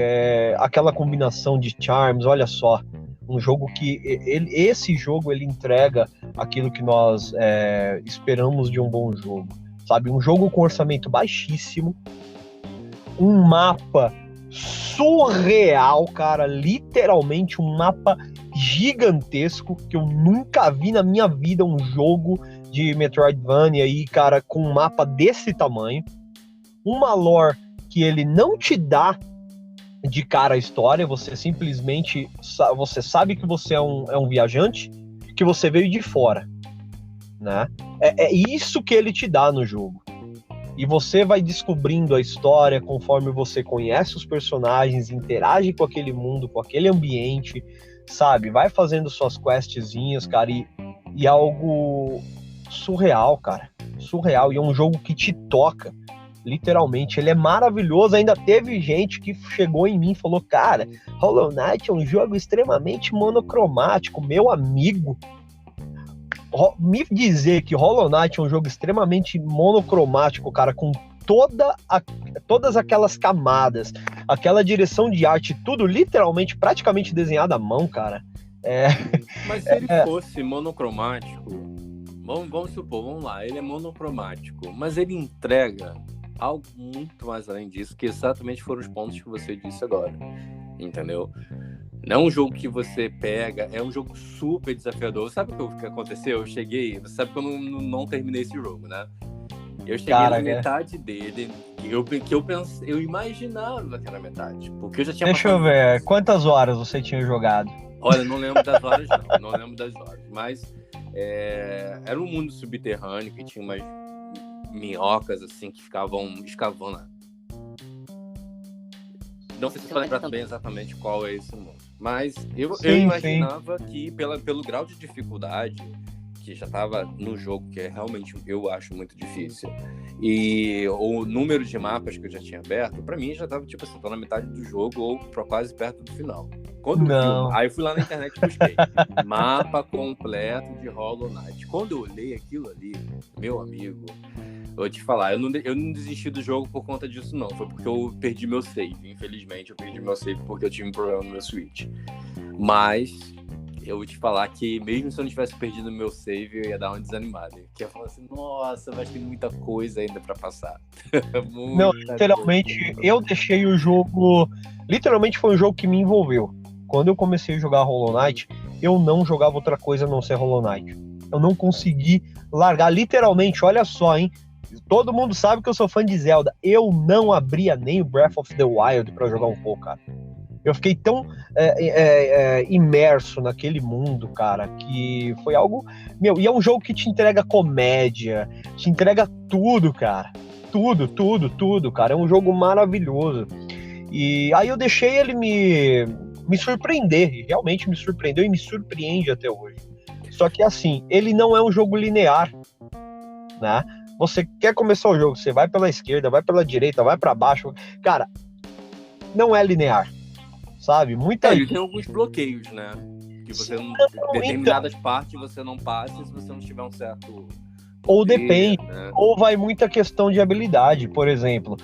aquela combinação de charms, olha só. Um jogo que... esse jogo, ele entrega aquilo que nós esperamos de um bom jogo. Sabe? Um jogo com orçamento baixíssimo. Um mapa surreal, cara. Literalmente um mapa gigantesco que eu nunca vi na minha vida um jogo de Metroidvania aí, cara, com um mapa desse tamanho. Uma lore que ele não te dá de cara a história, você simplesmente você sabe que você é um viajante, que você veio de fora, né? É isso que ele te dá no jogo. E você vai descobrindo a história conforme você conhece os personagens, interage com aquele mundo, com aquele ambiente, sabe? Vai fazendo suas questzinhas, cara, e é algo surreal, cara. Surreal. E é um jogo que te toca, literalmente. Ele é maravilhoso. Ainda teve gente que chegou em mim e falou, cara, Hollow Knight é um jogo extremamente monocromático. Meu amigo, me dizer que Hollow Knight é um jogo extremamente monocromático, cara, com todas aquelas camadas, aquela direção de arte, tudo literalmente, praticamente desenhado à mão, cara. Mas se ele fosse monocromático, vamos supor, vamos lá, ele é monocromático, mas ele entrega algo muito mais além disso, que exatamente foram os pontos que você disse agora, entendeu? Não é um jogo que você pega, é um jogo super desafiador. Sabe o que aconteceu? Eu cheguei, você sabe que eu não terminei esse jogo, né? Eu cheguei na metade dele, eu imaginava que era metade, porque eu já tinha Deixa eu ver, quantas horas você tinha jogado? Olha, não lembro das horas, não lembro das horas. Mas era um mundo subterrâneo que tinha umas minhocas, assim, que ficavam escavando. Não sei se você vai lembrar também exatamente qual é esse mundo. Mas eu imaginava que, pelo grau de dificuldade que já estava no jogo, que é realmente, eu acho, muito difícil, e o número de mapas que eu já tinha aberto, pra mim já tava, tipo assim, tô na metade do jogo ou quase perto do final. Quando eu vi, aí eu fui lá na internet e busquei mapa completo de Hollow Knight. Quando eu olhei aquilo ali, meu amigo, eu vou te falar, eu não desisti do jogo por conta disso, não. Foi porque eu perdi meu save. Infelizmente, eu perdi meu save porque eu tive um problema no meu Switch. Mas eu vou te falar que mesmo se eu não tivesse perdido meu save, eu ia dar uma desanimada. Que ia falar assim, nossa, vai ter muita coisa ainda pra passar. Não, literalmente, eu deixei o jogo... Literalmente foi um jogo que me envolveu. Quando eu comecei a jogar Hollow Knight, eu não jogava outra coisa a não ser Hollow Knight. Eu não consegui largar, literalmente, olha só, hein? Todo mundo sabe que eu sou fã de Zelda. Eu não abria nem o Breath of the Wild pra jogar um pouco, cara. Eu fiquei tão imerso naquele mundo, cara, que foi algo... Meu, e é um jogo que te entrega comédia, te entrega tudo, cara. Tudo, cara. É um jogo maravilhoso. E aí eu deixei ele me surpreender, e realmente me surpreendeu e me surpreende até hoje. Só que assim, ele não é um jogo linear, né? Você quer começar o jogo, você vai pela esquerda, vai pela direita, vai para baixo. Cara, não é linear, sabe? Ele tem alguns bloqueios, né? Que você não, determinadas partes você não passa se você não tiver um certo... Ou depende, né? Ou vai muita questão de habilidade, por exemplo.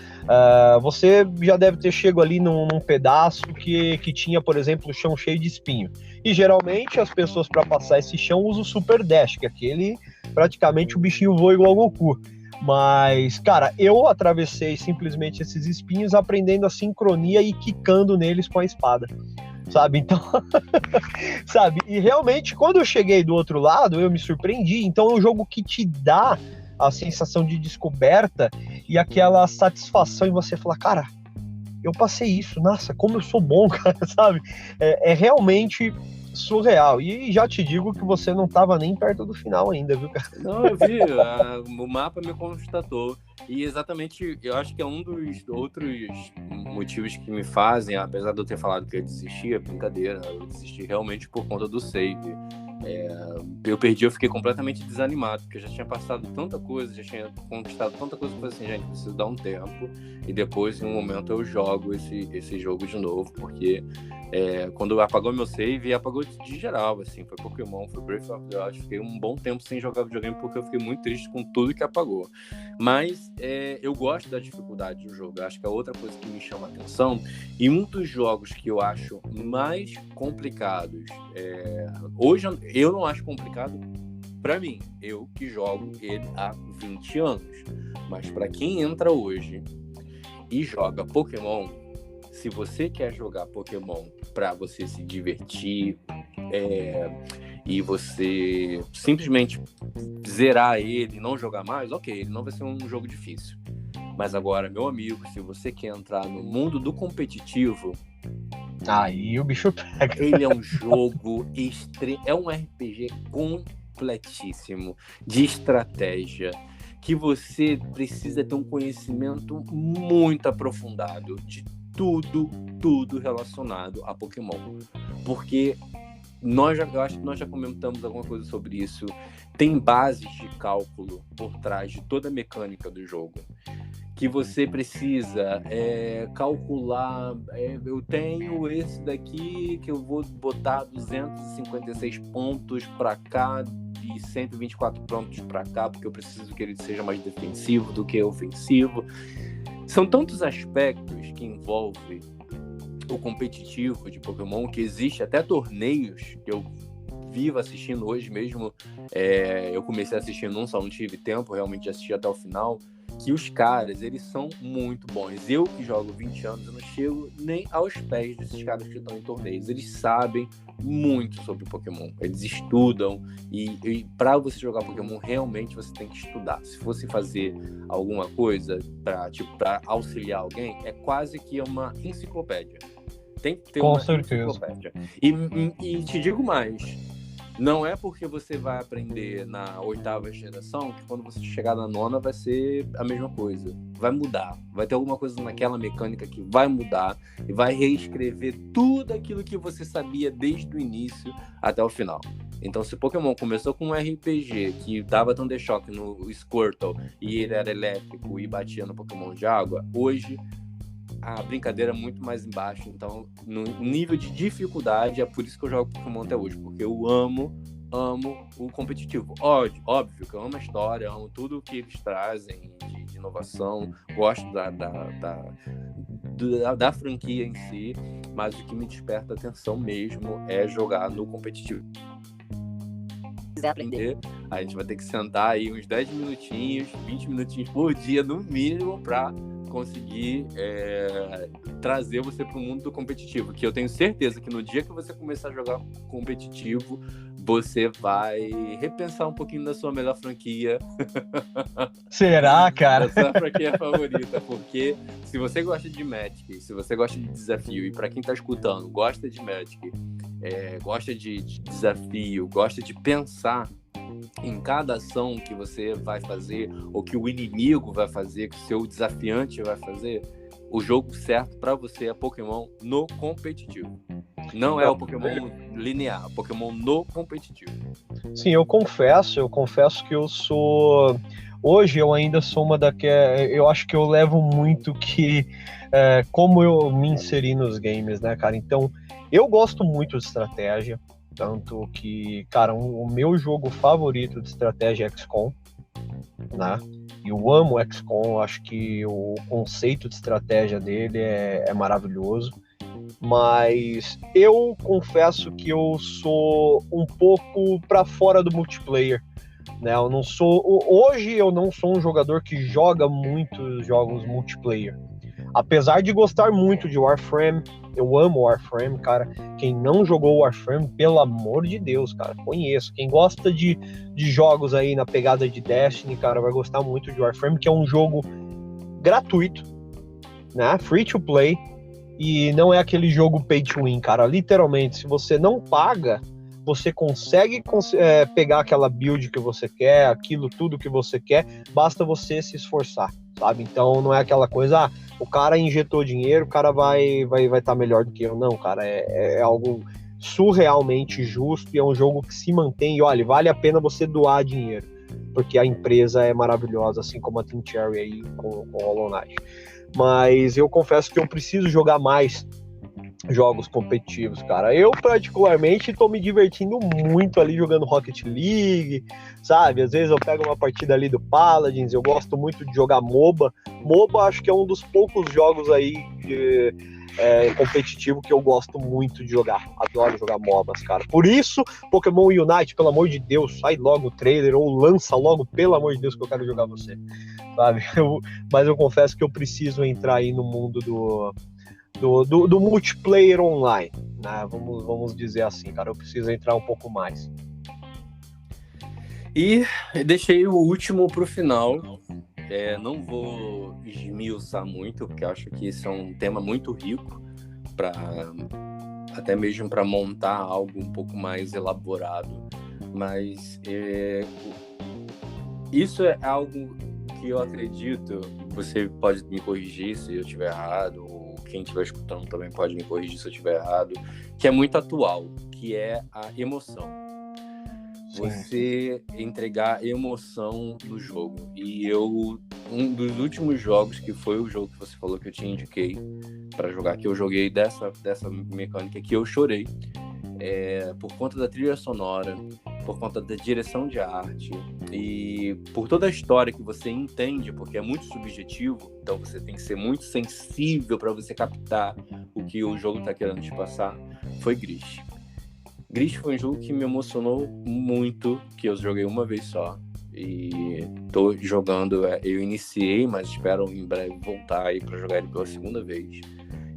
Você já deve ter chegado ali num pedaço que tinha, por exemplo, o chão cheio de espinho. E geralmente as pessoas, para passar esse chão, usam o Super Dash, que é aquele, praticamente o bichinho voa igual ao Goku. Mas, cara, eu atravessei simplesmente esses espinhos aprendendo a sincronia e quicando neles com a espada. Sabe, então, sabe, e realmente quando eu cheguei do outro lado, eu me surpreendi. Então é um jogo que te dá a sensação de descoberta e aquela satisfação em você falar, cara, eu passei isso, nossa, como eu sou bom, cara, sabe, é realmente surreal. E já te digo que você não estava nem perto do final ainda, viu, cara? Não, eu vi, o mapa me constatou. E exatamente, eu acho que é um dos outros motivos que me fazem, apesar de eu ter falado que eu desisti, é brincadeira, eu desisti realmente por conta do save. Eu perdi, eu fiquei completamente desanimado, porque eu já tinha passado tanta coisa, já tinha conquistado tanta coisa, que eu falei assim, gente, preciso dar um tempo, e depois, em um momento, eu jogo esse jogo de novo, porque quando apagou meu save, apagou de geral, assim, foi Pokémon, foi Breath of the Wild, fiquei um bom tempo sem jogar videogame, porque eu fiquei muito triste com tudo que apagou. Mas eu gosto da dificuldade do jogo, eu acho que é outra coisa que me chama a atenção, e um dos jogos que eu acho mais complicados, hoje eu não acho complicado pra mim, eu que jogo ele há 20 anos, mas pra quem entra hoje e joga Pokémon, se você quer jogar Pokémon pra você se divertir e você simplesmente zerar ele e não jogar mais, ok, ele não vai ser um jogo difícil. Mas agora, meu amigo, se você quer entrar no mundo do competitivo, aí o bicho pega. Ele é um jogo é um RPG completíssimo de estratégia, que você precisa ter um conhecimento muito aprofundado de tudo relacionado a Pokémon. Porque eu acho que nós já comentamos alguma coisa sobre isso. Tem bases de cálculo por trás de toda a mecânica do jogo, que você precisa calcular. Eu tenho esse daqui que eu vou botar 256 pontos para cá e 124 pontos para cá, porque eu preciso que ele seja mais defensivo do que ofensivo. São tantos aspectos que envolvem o competitivo de Pokémon, que existe até torneios que eu vivo assistindo hoje mesmo. Eu comecei assistindo um, só não tive tempo realmente de assistir até o final, que os caras, eles são muito bons. Eu que jogo 20 anos, eu não chego nem aos pés desses caras que estão em torneios. Eles sabem muito sobre Pokémon, eles estudam, e para você jogar Pokémon, realmente você tem que estudar. Se fosse fazer alguma coisa para auxiliar alguém, é quase que uma enciclopédia. Tem que ter Com uma certeza. enciclopédia. E te digo mais, não é porque você vai aprender na 8ª geração que quando você chegar na 9ª vai ser a mesma coisa. Vai mudar. Vai ter alguma coisa naquela mecânica que vai mudar e vai reescrever tudo aquilo que você sabia desde o início até o final. Então, se Pokémon começou com um RPG que dava Thundershock no Squirtle e ele era elétrico e batia no Pokémon de água, hoje a brincadeira é muito mais embaixo. Então, no nível de dificuldade, é por isso que eu jogo Pokémon até hoje, porque eu amo o competitivo. Óbvio que eu amo a história, amo tudo que eles trazem de inovação, gosto da franquia em si, mas o que me desperta atenção mesmo é jogar no competitivo. Se quiser aprender, a gente vai ter que sentar aí uns 10 minutinhos, 20 minutinhos por dia, no mínimo, para conseguir trazer você para o mundo do competitivo, que eu tenho certeza que no dia que você começar a jogar competitivo, você vai repensar um pouquinho da sua melhor franquia. Será, cara? Da sua franquia favorita, porque se você gosta de Magic, se você gosta de desafio, e para quem tá escutando, gosta de Magic, gosta de desafio, gosta de pensar em cada ação que você vai fazer, ou que o inimigo vai fazer, que o seu desafiante vai fazer, o jogo certo para você é Pokémon no competitivo. Não é o Pokémon linear, o Pokémon no competitivo. Sim, eu confesso que eu sou... Hoje eu ainda sou uma eu acho que eu levo muito que... como eu me inseri nos games, né, cara? Então, eu gosto muito de estratégia. Tanto que, cara, o meu jogo favorito de estratégia é XCOM, né? Eu amo XCOM, acho que o conceito de estratégia dele é maravilhoso. Mas eu confesso que eu sou um pouco para fora do multiplayer, né? Hoje eu não sou um jogador que joga muitos jogos multiplayer. Apesar de gostar muito de Warframe, eu amo Warframe, cara. Quem não jogou Warframe, pelo amor de Deus, cara, conheço. Quem gosta de jogos aí na pegada de Destiny, cara, vai gostar muito de Warframe, que é um jogo gratuito, né? Free to play. E não é aquele jogo pay to win, cara. Literalmente, se você não paga, você consegue pegar aquela build que você quer, aquilo tudo que você quer, basta você se esforçar, sabe? Então não é aquela coisa, o cara injetou dinheiro, o cara vai estar melhor do que eu. Não, cara, é algo surrealmente justo e é um jogo que se mantém. E olha, vale a pena você doar dinheiro, porque a empresa é maravilhosa, assim como a Team Cherry aí com Hollow Knight. Mas eu confesso que eu preciso jogar mais jogos competitivos, cara. Eu, particularmente, tô me divertindo muito ali jogando Rocket League, sabe? Às vezes eu pego uma partida ali do Paladins, eu gosto muito de jogar MOBA. MOBA acho que é um dos poucos jogos aí competitivo que eu gosto muito de jogar. Adoro jogar MOBAs, cara. Por isso, Pokémon Unite, pelo amor de Deus, sai logo o trailer ou lança logo, pelo amor de Deus, que eu quero jogar você, sabe? Mas eu confesso que eu preciso entrar aí no mundo do multiplayer online, né? Vamos dizer assim, cara. Eu preciso entrar um pouco mais. E deixei o último pro final. Não vou esmiuçar muito, porque acho que esse é um tema muito rico, até mesmo para montar algo um pouco mais elaborado. Mas isso é algo que eu acredito, você pode me corrigir se eu estiver errado, ou quem estiver escutando também pode me corrigir se eu estiver errado, que é muito atual, que é a emoção. Você entregar emoção no jogo. E um dos últimos jogos, que foi o jogo que você falou que eu te indiquei para jogar, que eu joguei dessa mecânica, que eu chorei, por conta da trilha sonora, por conta da direção de arte e por toda a história que você entende, porque é muito subjetivo, então você tem que ser muito sensível para você captar o que o jogo está querendo te passar, foi Gris. Gris foi um jogo que me emocionou muito, que eu joguei uma vez só. E tô jogando, eu iniciei, mas espero em breve voltar aí para jogar ele pela segunda vez.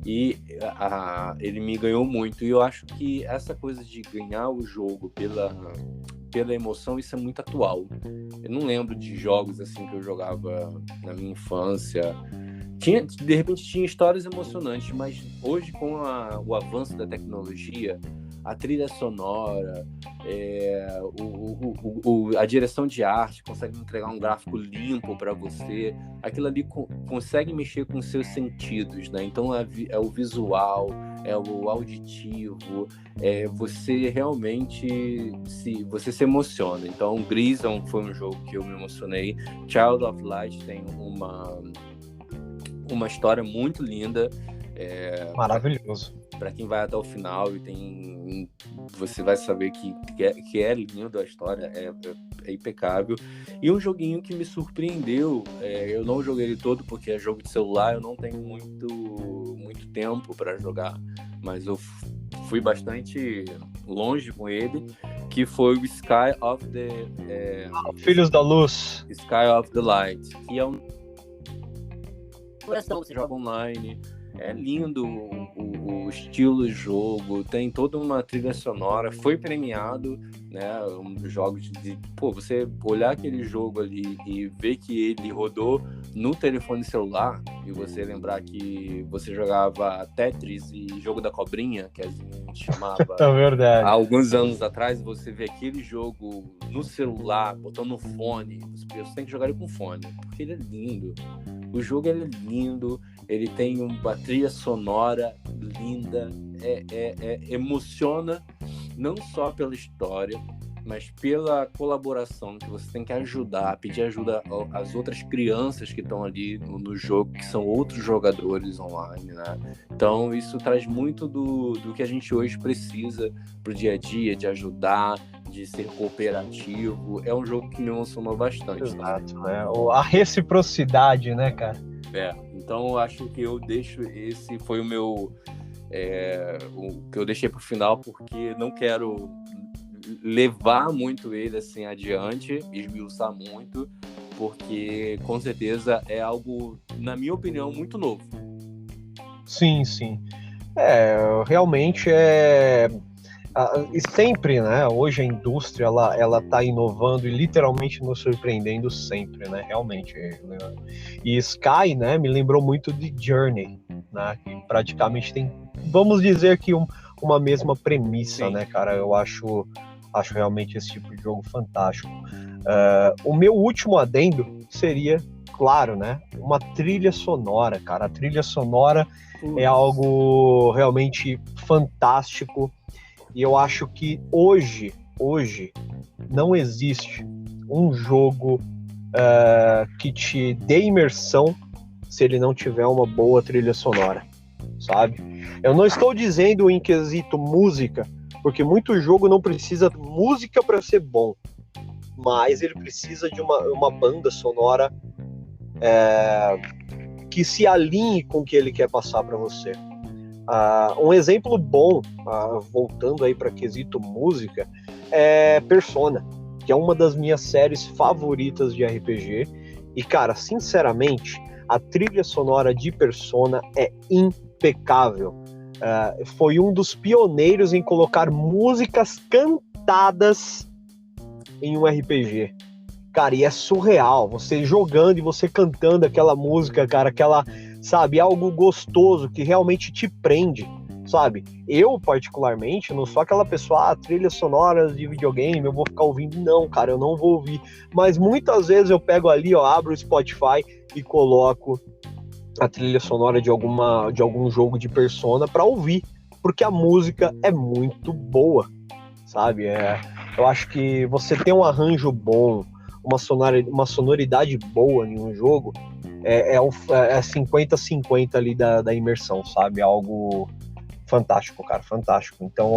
E ele me ganhou muito. E eu acho que essa coisa de ganhar o jogo pela emoção, isso é muito atual. Eu não lembro de jogos assim que eu jogava na minha infância De repente tinha histórias emocionantes, mas hoje com o avanço da tecnologia, a trilha sonora, a direção de arte consegue entregar um gráfico limpo para você, aquilo ali consegue mexer com os seus sentidos, né? Então é o visual, é o auditivo, você realmente você se emociona. Então Grissom foi um jogo que eu me emocionei. Child of Light tem uma história muito linda. Maravilhoso. Para quem vai até o final você vai saber que é lindo, a história é impecável. E um joguinho que me surpreendeu, eu não joguei ele todo porque é jogo de celular, eu não tenho muito tempo para jogar, mas eu fui bastante longe com ele, que foi o Sky of the Filhos da Luz. Sky of the Light, que é você joga online. É lindo o estilo de jogo, tem toda uma trilha sonora, foi premiado, né? Jogos você olhar aquele jogo ali e ver que ele rodou no telefone celular, e você lembrar que você jogava Tetris e Jogo da Cobrinha, que a gente chamava É verdade. há alguns anos atrás, você vê aquele jogo no celular, botando no fone, você tem que jogar ele com fone, porque ele é lindo. O jogo é lindo, ele tem uma trilha sonora linda, emociona não só pela história, mas pela colaboração, que você tem que pedir ajuda às outras crianças que estão ali no jogo, que são outros jogadores online, né? Então isso traz muito do que a gente hoje precisa pro dia a dia, de ajudar, de ser cooperativo. É um jogo que me emocionou bastante. Exato, né? A reciprocidade, né, cara? Então eu acho que esse foi o meu o que eu deixei pro final, porque não quero levar muito ele assim adiante, esmiuçar muito, porque com certeza é algo, na minha opinião, muito novo. Sim. Realmente e sempre, né? Hoje a indústria ela tá inovando e literalmente nos surpreendendo sempre, né? Realmente. E Sky, né? Me lembrou muito de Journey, né? Que praticamente tem, vamos dizer que uma mesma premissa, Sim. né, cara? Eu acho realmente esse tipo de jogo fantástico. O meu último adendo seria, claro, né? Uma trilha sonora, cara. A trilha sonora é algo realmente fantástico. E eu acho que hoje não existe um jogo que te dê imersão se ele não tiver uma boa trilha sonora, sabe? Eu não estou dizendo em quesito música, porque muito jogo não precisa de música para ser bom, mas ele precisa de uma banda sonora que se alinhe com o que ele quer passar para você. Um exemplo bom, voltando aí para quesito música, é Persona, que é uma das minhas séries favoritas de RPG. E, cara, sinceramente, a trilha sonora de Persona é impecável. Foi um dos pioneiros em colocar músicas cantadas em um RPG. Cara, e é surreal, você jogando e você cantando aquela música, cara, sabe, algo gostoso que realmente te prende, sabe? Eu, particularmente, não sou aquela pessoa, trilhas sonoras de videogame, eu vou ficar ouvindo. Não, cara, eu não vou ouvir. Mas muitas vezes eu pego ali, abro o Spotify e coloco a trilha sonora de algum jogo de Persona pra ouvir, porque a música é muito boa, sabe? Eu acho que você tem um arranjo bom, uma sonoridade boa em um jogo, é 50-50 ali da imersão, sabe? É algo fantástico, cara, fantástico. Então,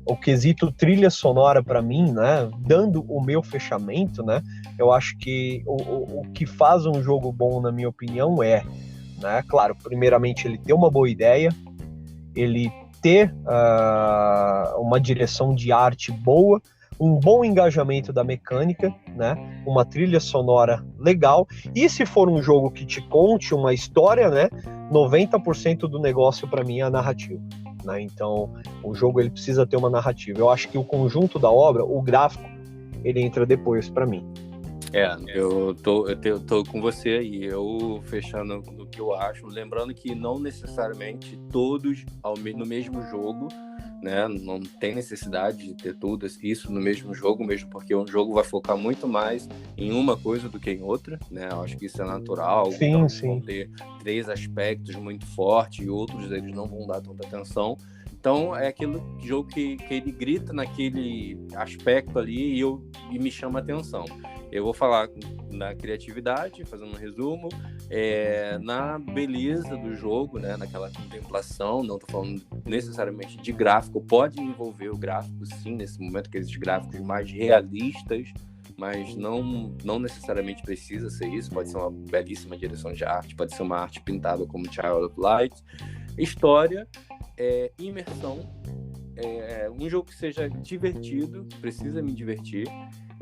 o quesito trilha sonora para mim, né, dando o meu fechamento, né, eu acho que o que faz um jogo bom, na minha opinião, né, claro, primeiramente ele ter uma boa ideia, ele ter uma direção de arte boa, um bom engajamento da mecânica, né? Uma trilha sonora legal, e se for um jogo que te conte uma história, né? 90% do negócio para mim é a narrativa, né? Então, o jogo ele precisa ter uma narrativa. Eu acho que o conjunto da obra, o gráfico, ele entra depois para mim. Eu tô com você aí, eu fechando no que eu acho, lembrando que não necessariamente todos no mesmo jogo, né? Não tem necessidade de ter tudo isso no mesmo jogo, mesmo porque um jogo vai focar muito mais em uma coisa do que em outra, né? Eu acho que isso é natural. Sim, Vão ter 3 aspectos muito fortes e outros eles não vão dar tanta atenção. Então é aquele jogo que ele grita naquele aspecto ali e me chama a atenção. Eu vou falar na criatividade, fazendo um resumo, na beleza do jogo, né, naquela contemplação. Não estou falando necessariamente de gráfico, pode envolver o gráfico sim, nesse momento, aqueles gráficos mais realistas, mas não necessariamente precisa ser isso. Pode ser uma belíssima direção de arte, pode ser uma arte pintada como Child of Light. História, imersão, um jogo que seja divertido, precisa me divertir,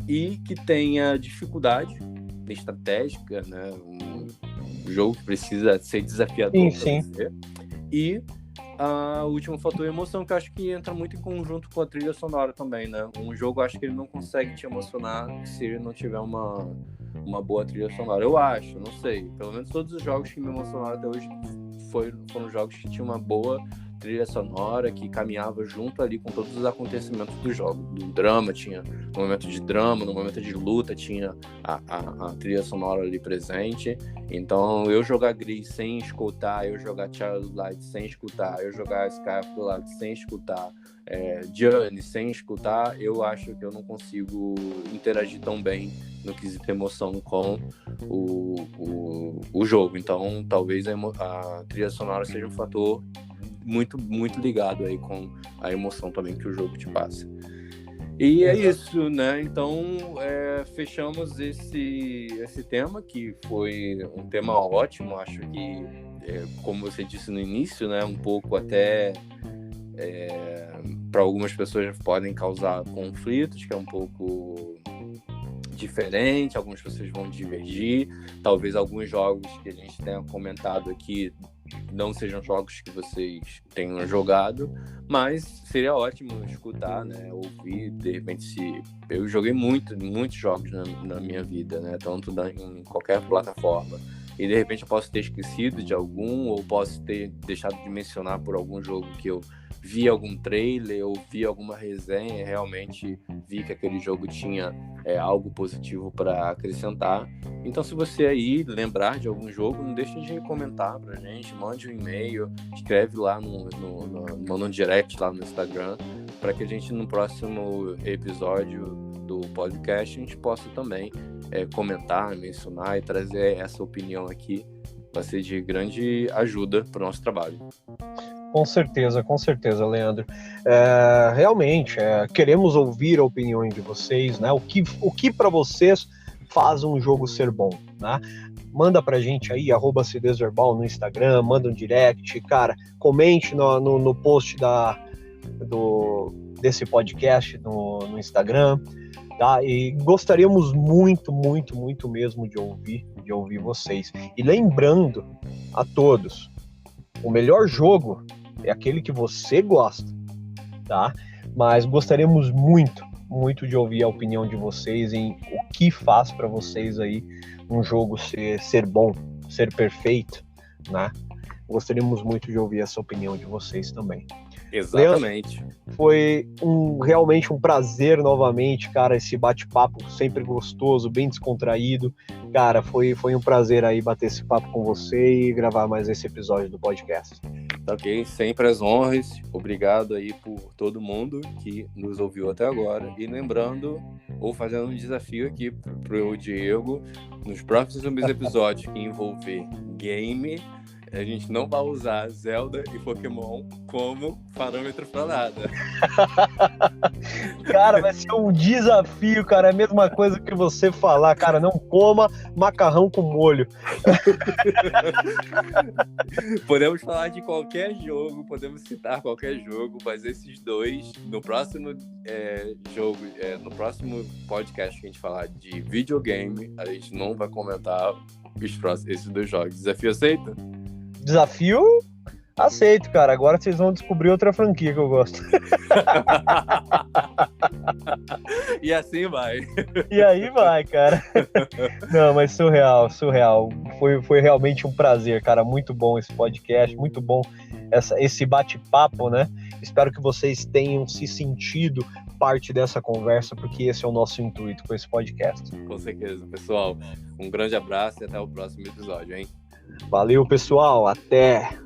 e que tenha dificuldade estratégica, né? Um jogo que precisa ser desafiador para você. E o último fator é emoção, que eu acho que entra muito em conjunto com a trilha sonora também, né? Um jogo, acho que ele não consegue te emocionar se ele não tiver uma boa trilha sonora. Eu acho, não sei. Pelo menos todos os jogos que me emocionaram até hoje foram jogos que tinham uma boa trilha sonora, que caminhava junto ali com todos os acontecimentos do jogo. No drama tinha, no momento de drama, no momento de luta tinha a trilha sonora ali presente. Então eu jogar Gris sem escutar, eu jogar Child of Light sem escutar, eu jogar Sky of the Light sem escutar, Journey sem escutar, eu acho que eu não consigo interagir tão bem no quesito emoção com o jogo. Então talvez a trilha sonora seja um fator muito, muito ligado aí com a emoção também que o jogo te passa. E é isso, né? Então, fechamos esse tema, que foi um tema ótimo. Acho que, como você disse no início, né, um pouco até para algumas pessoas podem causar conflitos, que é um pouco diferente, algumas pessoas vão divergir, talvez alguns jogos que a gente tenha comentado aqui não sejam jogos que vocês tenham jogado, mas seria ótimo escutar, né, ouvir, de repente, se eu joguei muitos jogos na minha vida, né, tanto em qualquer plataforma, e de repente eu posso ter esquecido de algum, ou posso ter deixado de mencionar por algum jogo que eu vi algum trailer, ou vi alguma resenha, realmente vi que aquele jogo tinha algo positivo para acrescentar. Então, se você aí lembrar de algum jogo, não deixe de comentar pra gente, mande um e-mail, escreve lá manda um direct lá no Instagram, para que a gente, no próximo episódio do podcast, a gente possa também comentar, mencionar e trazer essa opinião aqui. Vai ser de grande ajuda para o nosso trabalho. Com certeza, Leandro. Realmente, queremos ouvir a opinião de vocês, né? O que para vocês faz um jogo ser bom, né? Manda pra gente aí, @acidezverbal no Instagram, manda um direct, cara, comente no post desse podcast no Instagram, tá? E gostaríamos muito, muito, muito mesmo de ouvir vocês. E lembrando a todos, o melhor jogo é aquele que você gosta, tá? Mas gostaríamos muito, muito de ouvir a opinião de vocês em o que faz para vocês aí um jogo ser bom, ser perfeito, né? Gostaríamos muito de ouvir essa opinião de vocês também. Exatamente. Leandro, foi realmente um prazer novamente, cara, esse bate-papo sempre gostoso, bem descontraído. Cara, foi um prazer aí bater esse papo com você e gravar mais esse episódio do podcast. Ok, sempre as honras. Obrigado aí por todo mundo que nos ouviu até agora. E lembrando, ou fazendo um desafio aqui pro Diego, nos próximos episódios que envolver game, a gente não vai usar Zelda e Pokémon como parâmetro para nada. Cara, vai ser um desafio, cara. É a mesma coisa que você falar, cara, não coma macarrão com molho. Podemos falar de qualquer jogo, podemos citar qualquer jogo, mas esses dois, no próximo no próximo podcast que a gente falar de videogame, a gente não vai comentar esses dois jogos. Desafio aceito? Desafio Aceito, cara. Agora vocês vão descobrir outra franquia que eu gosto. E assim vai. E aí vai, cara. Não, mas surreal. Foi realmente um prazer, cara. Muito bom esse podcast, muito bom esse bate-papo, né? Espero que vocês tenham se sentido parte dessa conversa, porque esse é o nosso intuito com esse podcast. Com certeza, pessoal. Um grande abraço e até o próximo episódio, hein? Valeu, pessoal. Até!